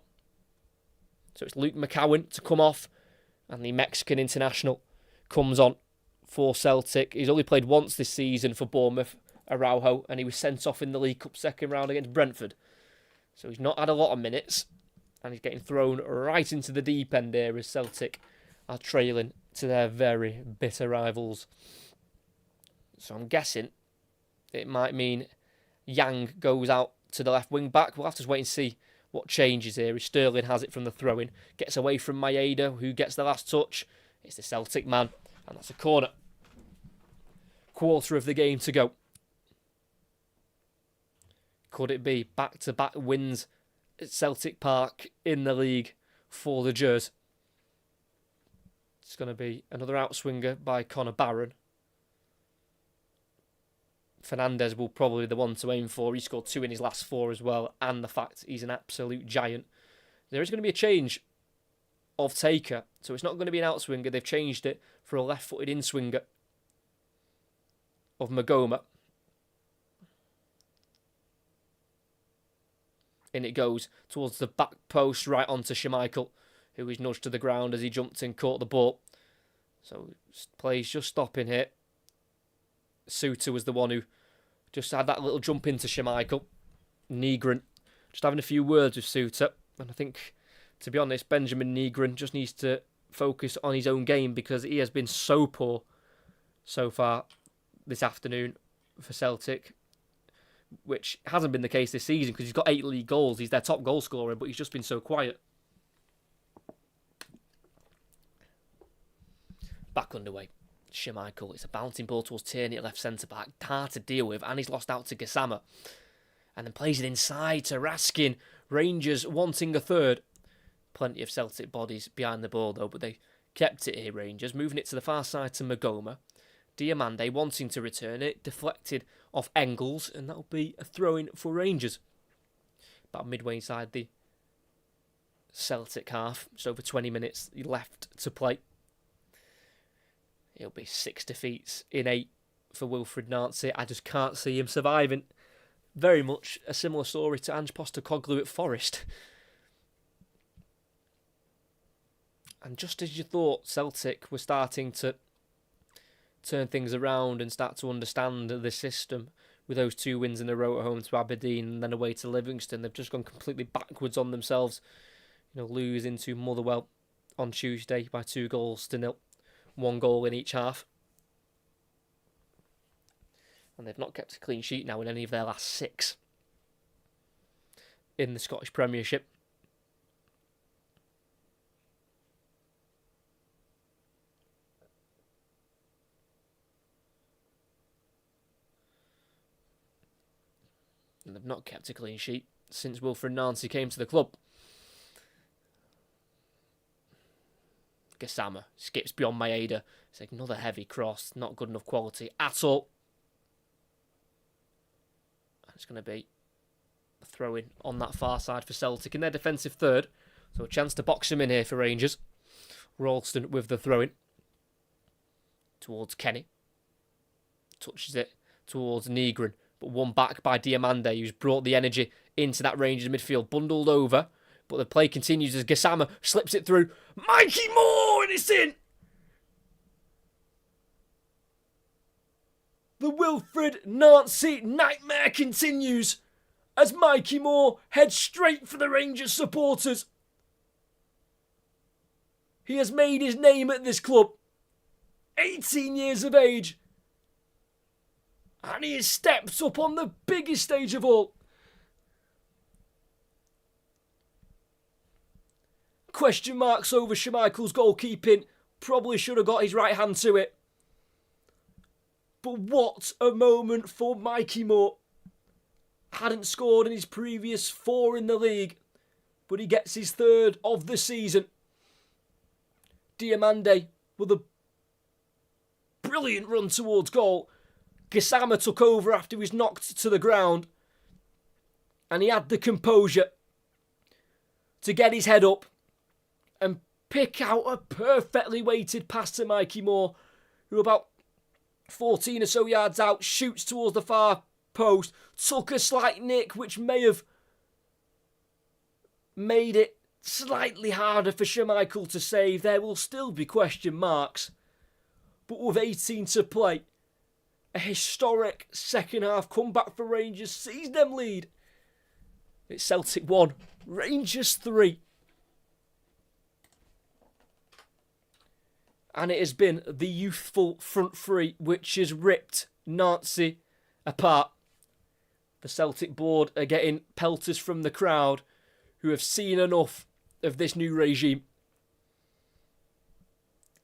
So it's Luke McCowan to come off, and the Mexican international comes on for Celtic. He's only played once this season for Bournemouth, Araujo, and he was sent off in the League Cup second round against Brentford. So he's not had a lot of minutes, and he's getting thrown right into the deep end here as Celtic are trailing to their very bitter rivals. So I'm guessing it might mean Yang goes out to the left wing back. We'll have to wait and see what changes here. As Sterling has it from the throw-in, gets away from Maeda, who gets the last touch. It's the Celtic man, and that's a corner. Quarter of the game to go. Could it be back-to-back wins at Celtic Park in the league for the Gers? It's going to be another outswinger by Connor Barron. Fernandez will probably be the one to aim for. He scored 2 in his last 4 as well, and the fact he's an absolute giant. There is going to be a change of taker, so it's not going to be an outswinger. They've changed it for a left-footed in-swinger of Magoma. In it goes towards the back post, right onto Schmeichel, who is nudged to the ground as he jumped and caught the ball. So play's just stopping here. Suter was the one who just had that little jump into Schmeichel. Nygren just having a few words with Suter. And I think, to be honest, Benjamin Nygren just needs to focus on his own game, because he has been so poor so far this afternoon for Celtic, which hasn't been the case this season because he's got 8 league goals. He's their top goal scorer, but he's just been so quiet. Back underway. Schmeichel, it's a bouncing ball towards Tierney at left centre-back. Hard to deal with, and he's lost out to Gassama. And then plays it inside to Raskin. Rangers wanting a third. Plenty of Celtic bodies behind the ball, though, but they kept it here, Rangers. Moving it to the far side to Magoma. Diamande wanting to return it. Deflected off Engels, and that'll be a throw-in for Rangers. About midway inside the Celtic half. Just over 20 minutes left to play. It'll be 6 defeats in 8 for Wilfried Nancy. I just can't see him surviving. Very much a similar story to Ange Postecoglou at Forest. And just as you thought Celtic were starting to turn things around and start to understand the system with those 2 wins in a row at home to Aberdeen and then away to Livingston, they've just gone completely backwards on themselves. You know, losing to Motherwell on Tuesday by 2-0. 1 goal in each half. And they've not kept a clean sheet now in any of their last 6 in the Scottish Premiership. And they've not kept a clean sheet since Wilfried Nancy came to the club. Gassama skips beyond Maeda. It's another heavy cross. Not good enough quality at all. And it's going to be a throw-in on that far side for Celtic in their defensive third. So a chance to box him in here for Rangers. Ralston with the throw-in towards Kenny. Touches it towards Nygren. But won back by Diamande, who's brought the energy into that Rangers midfield. Bundled over. But the play continues as Gassama slips it through. Mikey Moore, and it's in! The Wilfried Nancy nightmare continues as Mikey Moore heads straight for the Rangers supporters. He has made his name at this club. 18 years of age. And he has stepped up on the biggest stage of all. Question marks over Schmeichel's goalkeeping. Probably should have got his right hand to it. But what a moment for Mikey Moore. Hadn't scored in his previous 4 in the league, but he gets his 3rd of the season. Diamande with a brilliant run towards goal. Gassama took over after he was knocked to the ground, and he had the composure to get his head up and pick out a perfectly weighted pass to Mikey Moore, who about 14 or so yards out shoots towards the far post, took a slight nick which may have made it slightly harder for Schmeichel to save. There will still be question marks, but with 18 to play, a historic second half comeback for Rangers sees them lead. It's Celtic 1, Rangers 3. And it has been the youthful front three which has ripped Nancy apart. The Celtic board are getting pelters from the crowd who have seen enough of this new regime.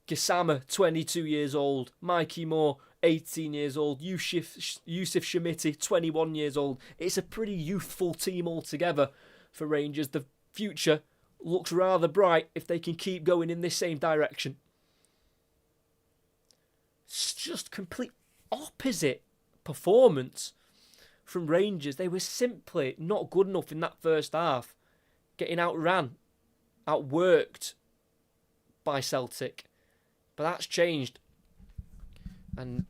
Gassama, 22 years old. Mikey Moore, 18 years old. Yusuf Shamiti, 21 years old. It's a pretty youthful team altogether for Rangers. The future looks rather bright if they can keep going in this same direction. It's just complete opposite performance from Rangers. They were simply not good enough in that first half. Getting outran, outworked by Celtic. But that's changed. And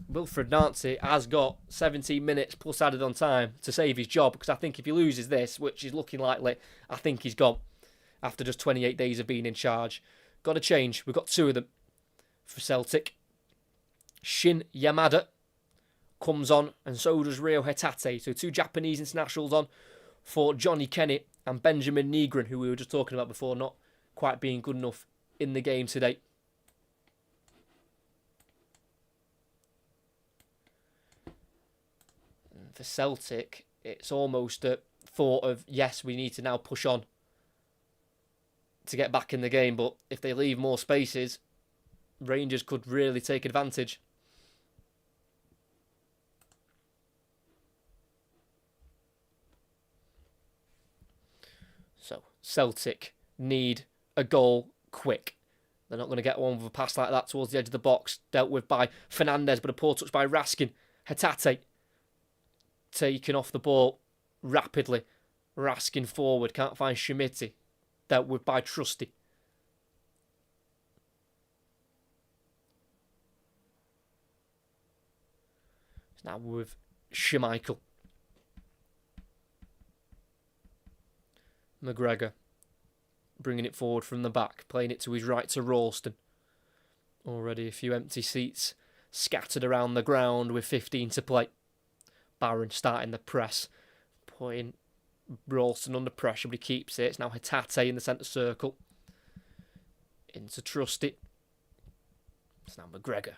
Wilfred Nancy has got 17 minutes plus added on time to save his job, because I think if he loses this, which is looking likely, I think he's gone after just 28 days of being in charge. Got to change. We've got 2 of them for Celtic. Shin Yamada comes on, and so does Ryo Hetate. So 2 Japanese internationals on for Johnny Kenny and Benjamin Nigren, who we were just talking about before, not quite being good enough in the game today. For Celtic, it's almost a thought of, yes, we need to now push on to get back in the game, but if they leave more spaces, Rangers could really take advantage. So, Celtic need a goal quick. They're not going to get one with a pass like that towards the edge of the box, dealt with by Fernandez, but a poor touch by Raskin. Hetate taken off the ball rapidly. Raskin forward, can't find Schmidt. Dealt with by Trusty. It's now with Schmeichel. McGregor bringing it forward from the back, playing it to his right to Ralston. Already a few empty seats scattered around the ground with 15 to play. Barron starting the press, putting Ralston under pressure, but he keeps it. It's now Hetate in the centre circle. Into Trusty. It's now McGregor.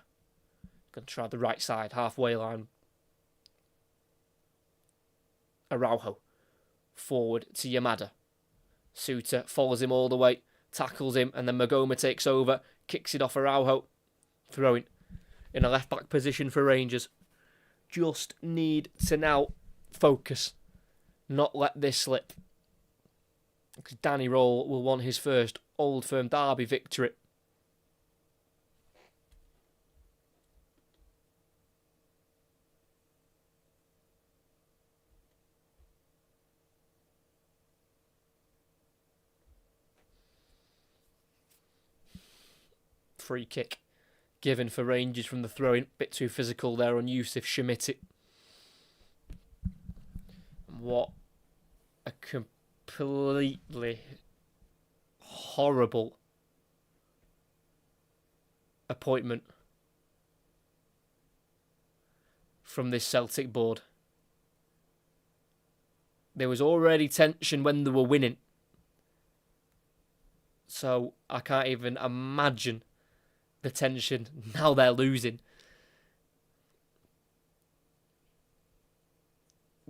Going to try the right side, halfway line. Araujo. Forward to Yamada. Suter follows him all the way, tackles him, and then Magoma takes over, kicks it off Araujo. Throwing in a left-back position for Rangers. Just need to now focus, not let this slip. Because Danny Roll will want his first Old Firm derby victory. Free kick given for Rangers from the throw-in. Bit too physical there on Yusuf Shamiti. What a completely horrible appointment from this Celtic board. There was already tension when they were winning. So I can't even imagine the tension now they're losing.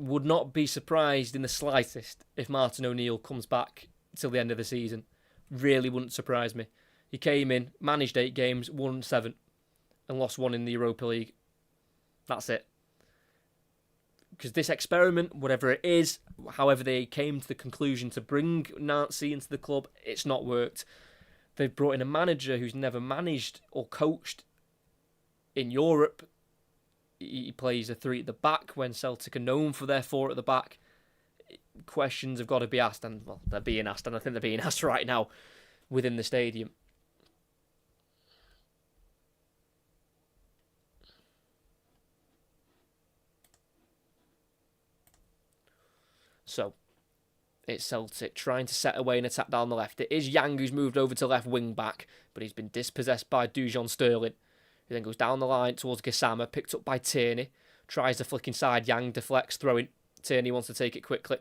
Would not be surprised in the slightest if Martin O'Neill comes back till the end of the season. Really wouldn't surprise me. He came in, managed 8 games, won 7, and lost 1 in the Europa League. That's it. Because this experiment, whatever it is, however they came to the conclusion to bring Nancy into the club, it's not worked. They've brought in a manager who's never managed or coached in Europe. He plays a 3 at the back when Celtic are known for their 4 at the back. Questions have got to be asked, and well, they're being asked, and I think they're being asked right now within the stadium. So, it's Celtic trying to set away and attack down the left. It is Yang who's moved over to left wing back, but he's been dispossessed by Dujon Sterling, who then goes down the line towards Gassama, picked up by Tierney, tries to flick inside, Yang deflects, throwing. Tierney wants to take it quickly.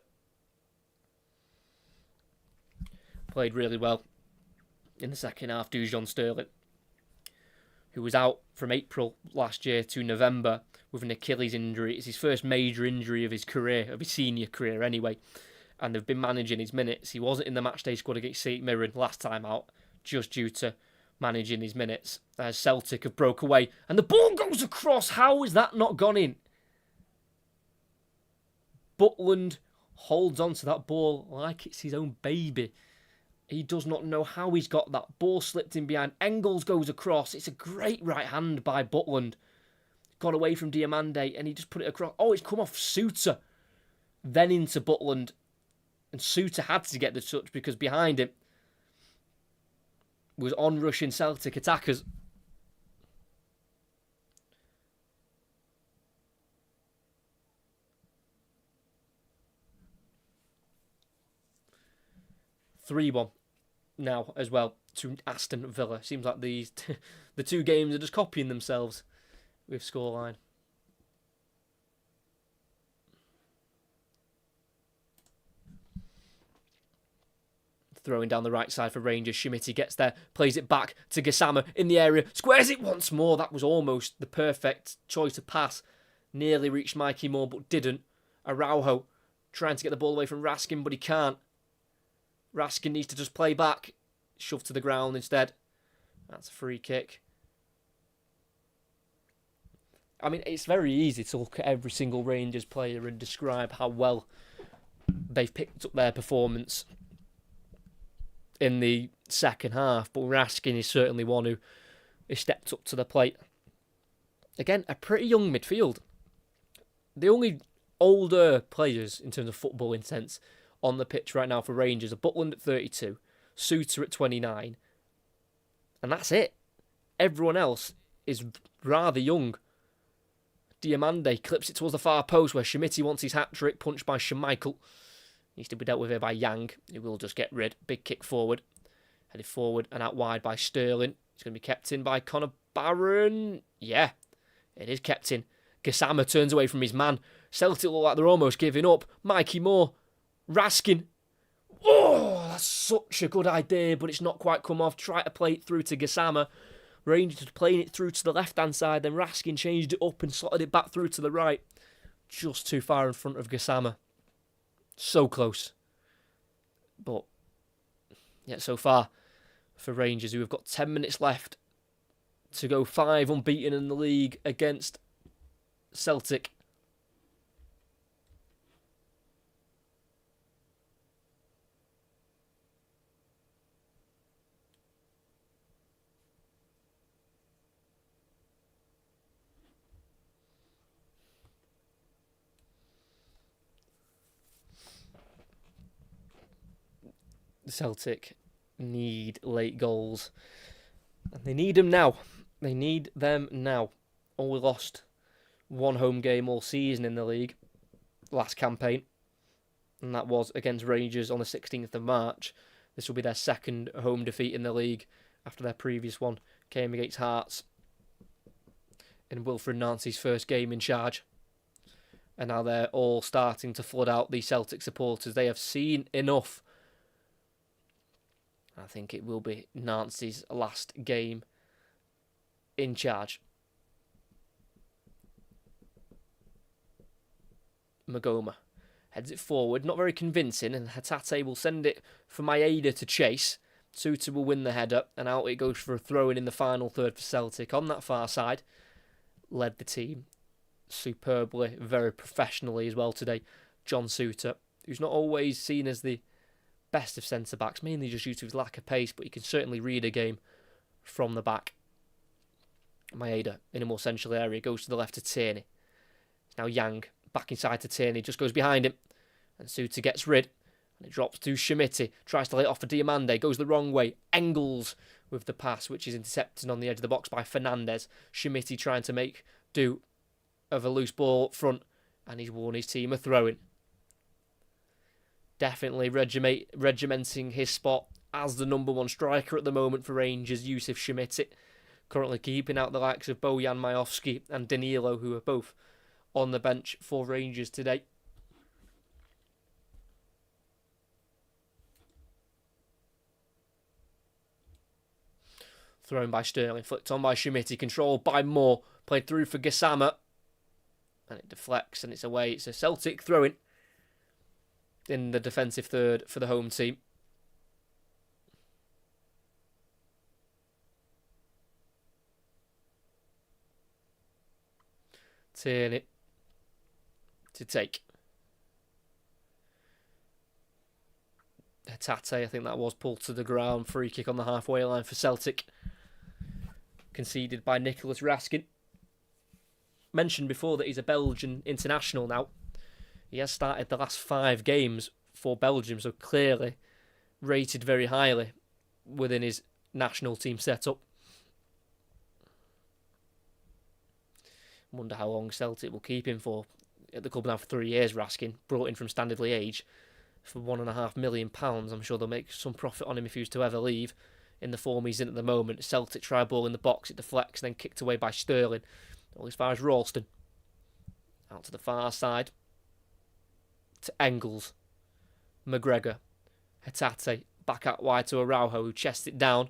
Played really well in the second half, Dujon Sterling, who was out from April last year to November with an Achilles injury. It's his first major injury of his career, of his senior career anyway. And they've been managing his minutes. He wasn't in the matchday squad against St Mirren last time out, just due to managing his minutes. As Celtic have broke away, and the ball goes across. How is that not gone in? Butland holds on to that ball like it's his own baby. He does not know how he's got that. Ball slipped in behind. Engels goes across. It's a great right hand by Butland. Got away from Diamande and he just put it across. Oh, it's come off Suter. Then into Butland. And Suter had to get the touch because behind him was on-rushing Celtic attackers. (3-1) now as well to Aston Villa. Seems like these the two games are just copying themselves with scoreline. Throwing down the right side for Rangers. Schmidt gets there, plays it back to Gassama in the area, squares it once more. That was almost the perfect choice to pass. Nearly reached Mikey Moore, but didn't. Araujo trying to get the ball away from Raskin, but he can't. Raskin needs to just play back. Shoved to the ground instead. That's a free kick. I mean, it's very easy to look at every single Rangers player and describe how well they've picked up their performance in the second half, but Raskin is certainly one who has stepped up to the plate. Again, a pretty young midfield. The only older players in terms of footballing sense on the pitch right now for Rangers are Butland at 32, Suter at 29, and that's it. Everyone else is rather young. Diamande clips it towards the far post where Schmidt wants his hat-trick, punched by Schmeichel. Needs to be dealt with here by Yang, who will just get rid. Big kick forward. Headed forward and out wide by Sterling. It's going to be kept in by Connor Barron. Yeah, it is kept in. Gassama turns away from his man. Celtic look like they're almost giving up. Mikey Moore. Raskin. Oh, that's such a good idea, but it's not quite come off. Try to play it through to Gassama. Rangers playing it through to the left-hand side. Then Raskin changed it up and slotted it back through to the right. Just too far in front of Gassama. So close. But, yeah, so far for Rangers, who have got 10 minutes left to go 5 unbeaten in the league against Celtic. Celtic need late goals. And they need them now. They need them now. Only lost one home game all season in the league last campaign. And that was against Rangers on the 16th of March. This will be their second home defeat in the league after their previous one came against Hearts in Wilfred Nancy's first game in charge. And now they're all starting to flood out the Celtic supporters. They have seen enough. I think it will be Nancy's last game in charge. Magoma heads it forward, not very convincing, and Hatate will send it for Maeda to chase. Suter will win the header, and out it goes for a throw-in the final third for Celtic. On that far side, led the team superbly, very professionally as well today, John Suter, who's not always seen as the best of centre-backs, mainly just due to his lack of pace, but he can certainly read a game from the back. Maeda, in a more central area, goes to the left to Tierney. It's now Yang, back inside to Tierney, just goes behind him, and Suter gets rid, and it drops to Schmidt, tries to lay it off for Diamande, goes the wrong way, Engels with the pass, which is intercepted on the edge of the box by Fernandez. Schmidt trying to make do of a loose ball up front, and he's won his team a throw-in. Definitely regimenting his spot as the number one striker at the moment for Rangers, Yusuf Schmidt, currently keeping out the likes of Bojan Majowski and Danilo, who are both on the bench for Rangers today. Thrown by Sterling, flicked on by Schmidt, controlled by Moore, played through for Gassama, and it deflects and it's away. It's a Celtic throw-in in the defensive third for the home team. Tierney to take. Hatate, I think that was pulled to the ground. Free kick on the halfway line for Celtic. Conceded by Nicholas Raskin. Mentioned before that he's a Belgian international now. He has started the last 5 games for Belgium, so clearly rated very highly within his national team setup. Wonder how long Celtic will keep him for. At the club now for 3 years, Raskin, brought in from Standard Liège for £1.5 million. I'm sure they'll make some profit on him if he was to ever leave in the form he's in at the moment. Celtic try ball in the box, it deflects, then kicked away by Sterling. All as far as Ralston. Out to the far side. To Engels. McGregor. Hatate. Back out wide to Araujo, who chests it down.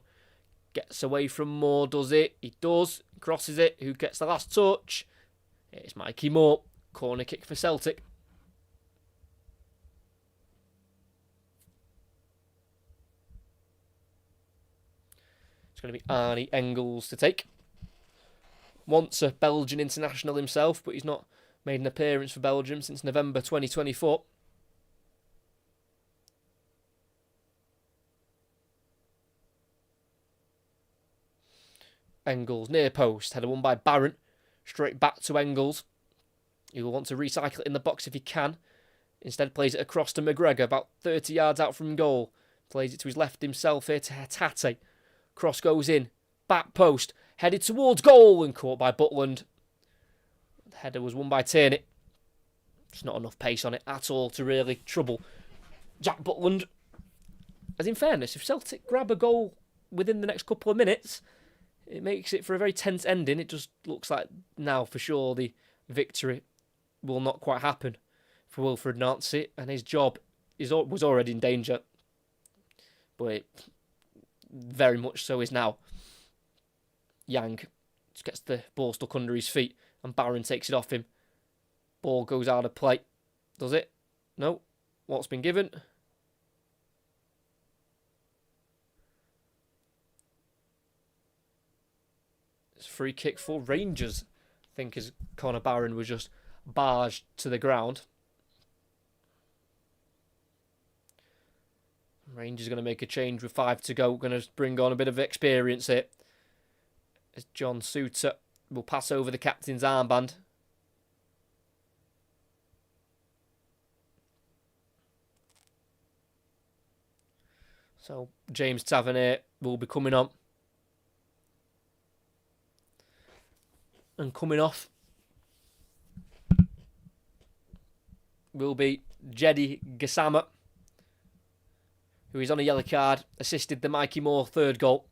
Gets away from Moore, does it? He does. Crosses it. Who gets the last touch? It's Mikey Moore. Corner kick for Celtic. It's going to be Arnie Engels to take. Once a Belgian international himself, but he's not made an appearance for Belgium since November 2024. Engels, near post, header won by Barron. Straight back to Engels. He will want to recycle it in the box if he can. Instead plays it across to McGregor, about 30 yards out from goal. Plays it to his left himself here to Hatate. Cross goes in. Back post. Headed towards goal and caught by Butland. The header was won by Tierney. There's not enough pace on it at all to really trouble Jack Butland. As in fairness, if Celtic grab a goal within the next couple of minutes, it makes it for a very tense ending. It just looks like now for sure the victory will not quite happen for Wilfred Nancy, and his job was already in danger. But it very much so is now. Yang just gets the ball stuck under his feet and Barron takes it off him. Ball goes out of play. Does it? No. What's been given? It's a free kick for Rangers. I think as Connor Barron was just barged to the ground. Rangers are going to make a change with 5 to go. Going to bring on a bit of experience here. As John Suter will pass over the captain's armband. So James Tavernier will be coming on. And coming off will be Jedi Gassama, who is on a yellow card, assisted the Mikey Moore third goal.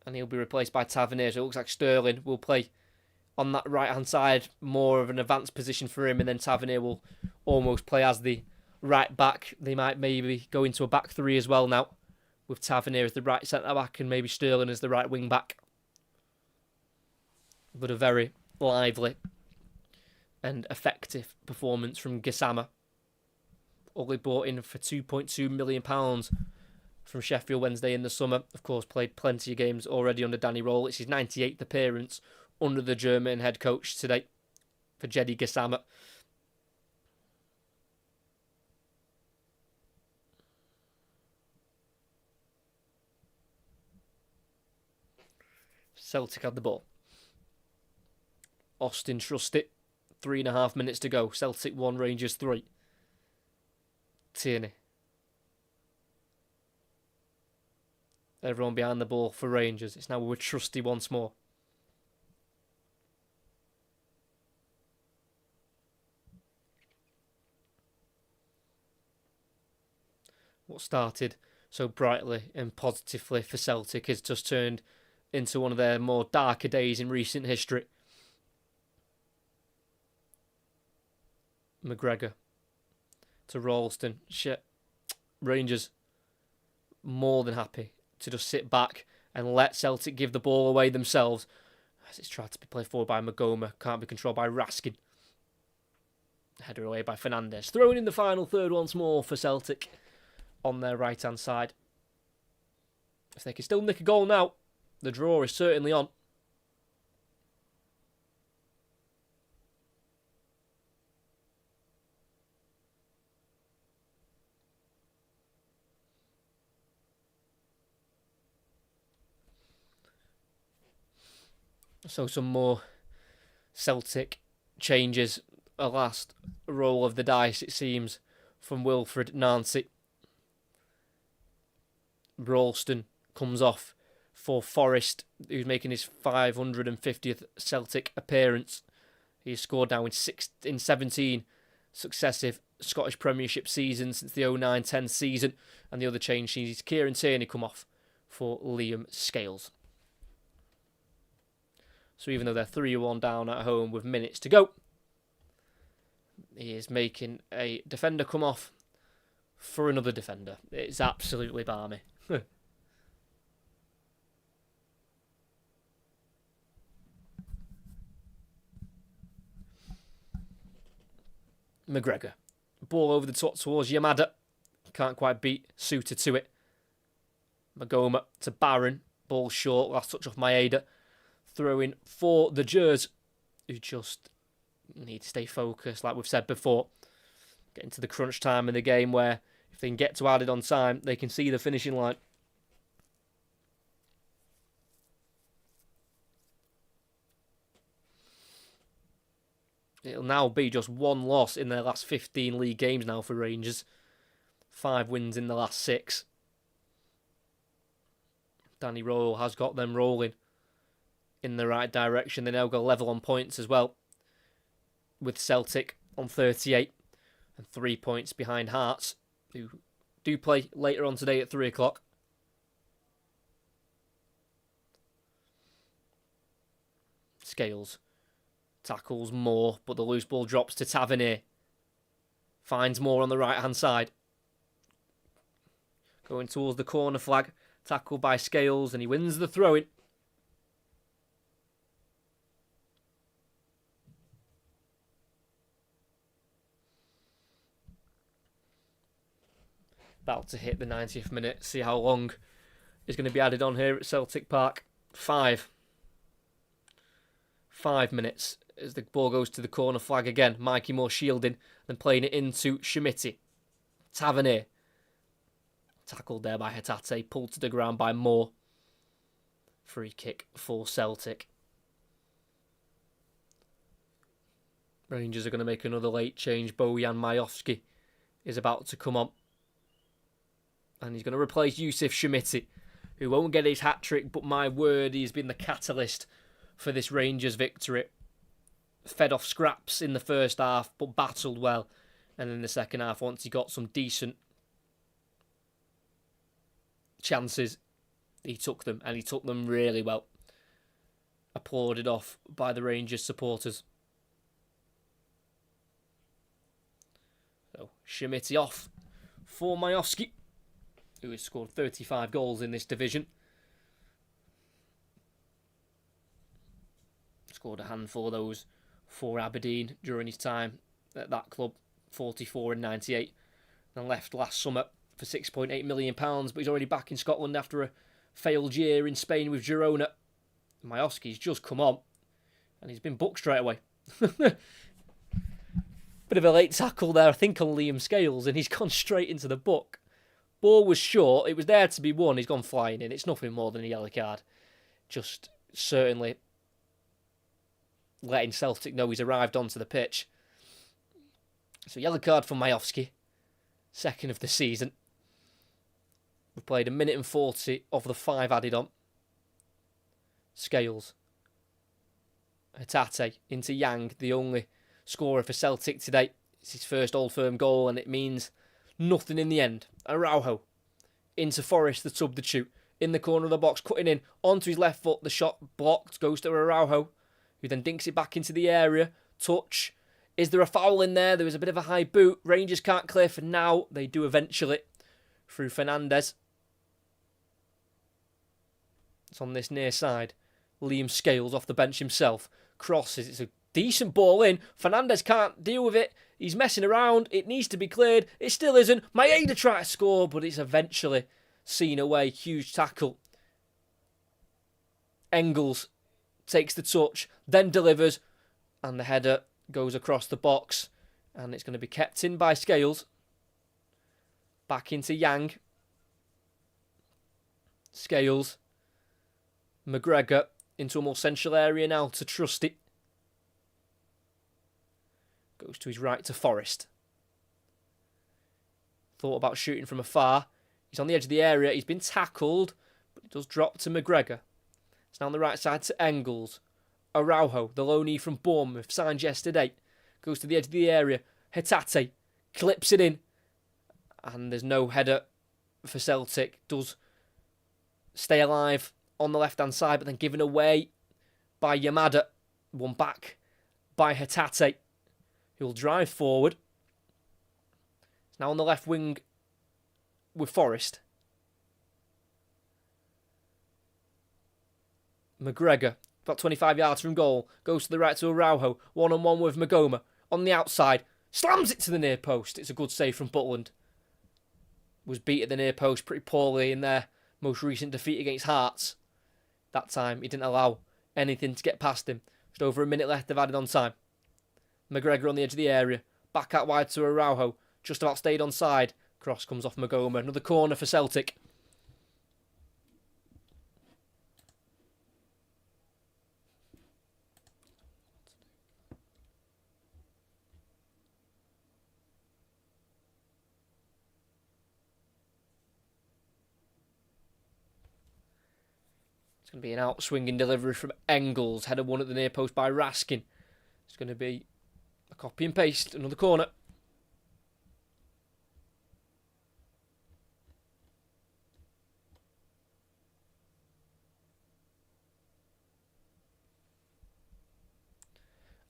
And he'll be replaced by Tavernier. So it looks like Sterling will play on that right-hand side, more of an advanced position for him, and then Tavernier will almost play as the right back. They might maybe go into a back 3 as well now, with Tavernier as the right centre-back and maybe Sterling as the right wing-back. But a very lively and effective performance from Gassama. Only bought in for £2.2 million from Sheffield Wednesday in the summer. Of course, played plenty of games already under Danny Röhl. It's his 98th appearance under the German head coach today for Jedi Gassama. Celtic had the ball. Austin Trusty, 3.5 minutes to go. Celtic 1, Rangers 3. Tierney. Everyone behind the ball for Rangers. It's now with Trusty once more. What started so brightly and positively for Celtic has just turned into one of their more darker days in recent history. McGregor to Ralston. Shit. Rangers more than happy to just sit back and let Celtic give the ball away themselves as it's tried to be played forward by Magoma. Can't be controlled by Raskin. Header away by Fernandes. Throwing in the final third once more for Celtic on their right hand side. If they can still nick a goal now, the draw is certainly on. So some more Celtic changes. A last roll of the dice, it seems, from Wilfred Nancy. Ralston comes off for Forrest, who's making his 550th Celtic appearance. He's scored now in 17 successive Scottish Premiership seasons since the 09-10 season. And the other change sees Kieran Tierney come off for Liam Scales. So even though they're 3-1 down at home with minutes to go, he is making a defender come off for another defender. It's absolutely balmy. McGregor. Ball over the top towards Yamada. Can't quite beat Suter to it. Magoma to Barron. Ball short. Last touch off Maeda. Throwing for the Gers, who just need to stay focused, like we've said before. Getting to the crunch time in the game where if they can get to added on time, they can see the finishing line. It'll now be just one loss in their last 15 league games now for Rangers. 5 wins in the last 6. Danny Röhl has got them rolling in the right direction. They now go level on points as well, with Celtic on 38 and 3 points behind Hearts, who do play later on today at 3 o'clock. Scales tackles Moore, but the loose ball drops to Tavernier. Finds Moore on the right hand side. Going towards the corner flag, tackled by Scales, and he wins the throw-in. About to hit the 90th minute. See how long is going to be added on here at Celtic Park. 5 minutes as the ball goes to the corner flag again. Mikey Moore shielding, then playing it into Schmitti. Tavernier. Tackled there by Hatate. Pulled to the ground by Moore. Free kick for Celtic. Rangers are going to make another late change. Bojan Majowski is about to come on. And he's going to replace Yusuf Schmitti, who won't get his hat-trick, but my word, he's been the catalyst for this Rangers victory. Fed off scraps in the first half, but battled well. And in the second half, once he got some decent chances, he took them, and he took them really well. Applauded off by the Rangers supporters. So, Schmitti off for Majowski, who has scored 35 goals in this division. Scored a handful of those for Aberdeen during his time at that club, 44 and 98. And left last summer for £6.8 million, but he's already back in Scotland after a failed year in Spain with Girona. Majowski's just come on, and he's been booked straight away. Bit of a late tackle there, I think, on Liam Scales, and he's gone straight into the book. Ball was short, it was there to be won, he's gone flying in. It's nothing more than a yellow card. Just certainly letting Celtic know he's arrived onto the pitch. So yellow card for Majowski. Second of the season. We've played 1 minute and 40 of the 5 added on. Scales. Hatate into Yang, the only scorer for Celtic today. It's his first Old Firm goal, and it means nothing in the end. Araujo into Forrest, the substitute, in the corner of the box, cutting in onto his left foot. The shot blocked, goes to Araujo, who then dinks it back into the area. Touch. Is there a foul in there? There was a bit of a high boot. Rangers can't clear for now. They do eventually through Fernandez. It's on this near side. Liam Scales off the bench himself. Crosses. It's a decent ball in. Fernandez can't deal with it. He's messing around. It needs to be cleared. It still isn't. Maeda tried to score, but it's eventually seen away. Huge tackle. Engels takes the touch, then delivers, and the header goes across the box, and it's going to be kept in by Scales. Back into Yang. Scales. McGregor into a more central area now to Trusty. Goes to his right to Forrest. Thought about shooting from afar. He's on the edge of the area. He's been tackled, but it does drop to McGregor. It's now on the right side to Engels. Araujo, the loanee from Bournemouth, signed yesterday. Goes to the edge of the area. Hatate clips it in. And there's no header for Celtic. Does stay alive on the left-hand side, but then given away by Yamada. One back by Hatate, who'll drive forward. It's now on the left wing with Forrest. McGregor, about 25 yards from goal, goes to the right to Araujo, one-on-one with Magoma, on the outside, slams it to the near post. It's a good save from Butland. Was beat at the near post pretty poorly in their most recent defeat against Hearts. That time, he didn't allow anything to get past him. Just over a minute left of added on time. McGregor on the edge of the area, back out wide to Araujo, just about stayed onside. Cross comes off Magoma, another corner for Celtic. It's going to be an out-swinging delivery from Engels. Header won at the near post by Raskin. It's going to be a copy and paste. Another corner.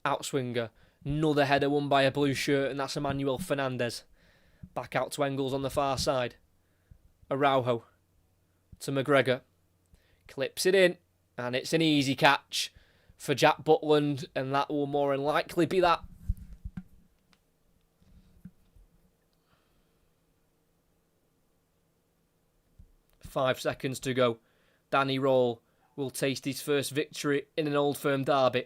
Outswinger. Another header won by a blue shirt, and that's Emmanuel Fernandez. Back out to Engels on the far side. Araujo to McGregor. Clips it in, and it's an easy catch for Jack Butland, and that will more than likely be that. Five seconds to go. Danny Roll will taste his first victory in an Old Firm derby.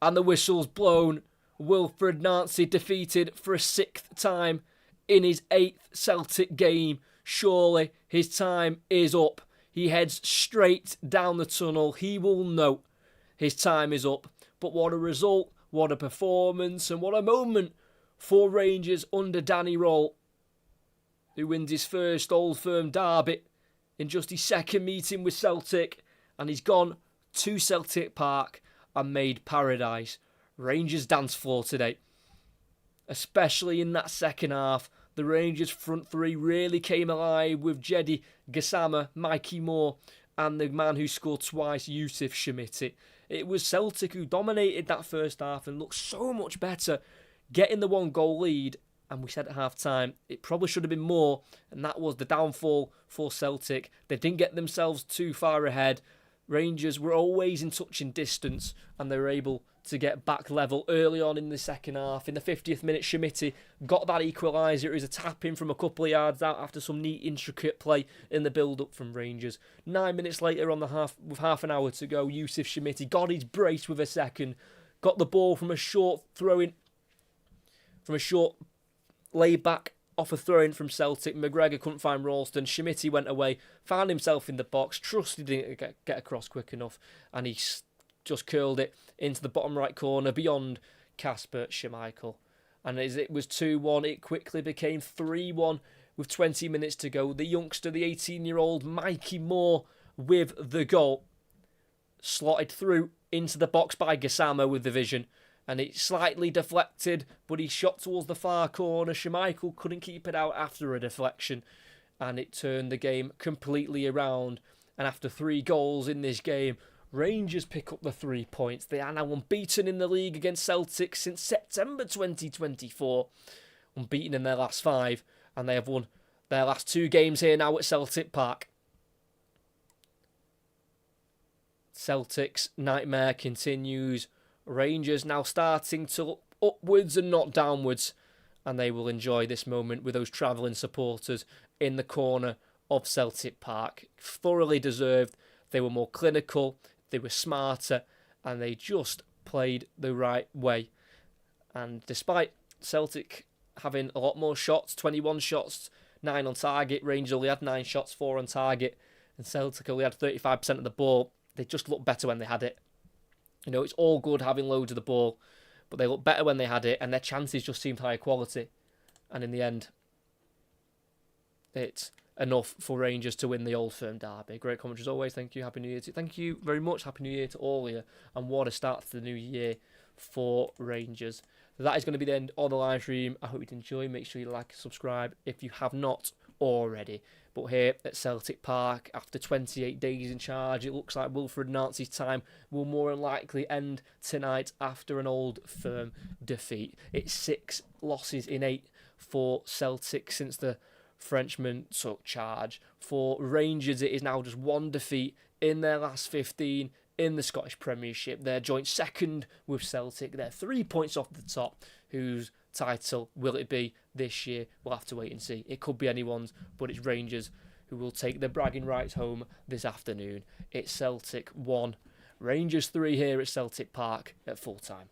And the whistle's blown. Wilfred Nancy defeated for a 6th time in his 8th Celtic game. Surely his time is up. He heads straight down the tunnel. He will know his time is up. But what a result, what a performance, and what a moment for Rangers under Danny Roll, who wins his first Old Firm derby in just his 2nd meeting with Celtic. And he's gone to Celtic Park and made paradise Rangers dance floor today. Especially in that second half. The Rangers front three really came alive with Jedi Gassama, Mikey Moore, and the man who scored twice, Yusuf Shamiti. It was Celtic who dominated that first half and looked so much better, getting the 1-goal lead. And we said at half-time, it probably should have been more, and that was the downfall for Celtic. They didn't get themselves too far ahead. Rangers were always in touching distance, and they were able to get back level early on in the second half. In the 50th minute, Schmidt got that equaliser. It was a tap in from a couple of yards out after some neat, intricate play in the build-up from Rangers. 9 minutes later, with half an hour to go, Yusuf Schmidt got his brace with a second, got the ball from a short laid back off a throw-in from Celtic. McGregor couldn't find Ralston. Schmidt went away, found himself in the box, trusted he didn't get across quick enough, and he just curled it into the bottom right corner beyond Kasper Schmeichel. And as it was 2-1, it quickly became 3-1 with 20 minutes to go. The youngster, the 18-year-old Mikey Moore, with the goal, slotted through into the box by Gassama with the vision. And it slightly deflected, but he shot towards the far corner. Schmeichel couldn't keep it out after a deflection, and it turned the game completely around. And after 3 goals in this game, Rangers pick up the 3 points. They are now unbeaten in the league against Celtic since September 2024. Unbeaten in their last 5, and they have won their last 2 games here now at Celtic Park. Celtic's nightmare continues. Rangers now starting to look upwards and not downwards, and they will enjoy this moment with those travelling supporters in the corner of Celtic Park. Thoroughly deserved. They were more clinical, they were smarter, and they just played the right way. And despite Celtic having a lot more shots, 21 shots, 9 on target, Rangers only had 9 shots, 4 on target, and Celtic only had 35% of the ball. They just looked better when they had it. You know, it's all good having loads of the ball, but they looked better when they had it, and their chances just seemed higher quality. And in the end, it's enough for Rangers to win the Old Firm derby. Great commentary as always. Thank you. Happy New Year. Thank you very much. Happy New Year to all of you. And what a start to the new year for Rangers. That is going to be the end of the live stream. I hope you enjoy. Make sure you like and subscribe if you have not already. But here at Celtic Park, after 28 days in charge, it looks like Wilfred Nancy's time will more than likely end tonight after an Old Firm defeat. It's 6 losses in 8 for Celtic since the Frenchman took charge. For Rangers, it is now just 1 defeat in their last 15 in the Scottish Premiership. They're joint second with Celtic. They're 3 points off the top. Whose title will it be this year? We'll have to wait and see. It could be anyone's, but it's Rangers who will take the bragging rights home this afternoon. It's Celtic 1, Rangers 3 here at Celtic Park at full time.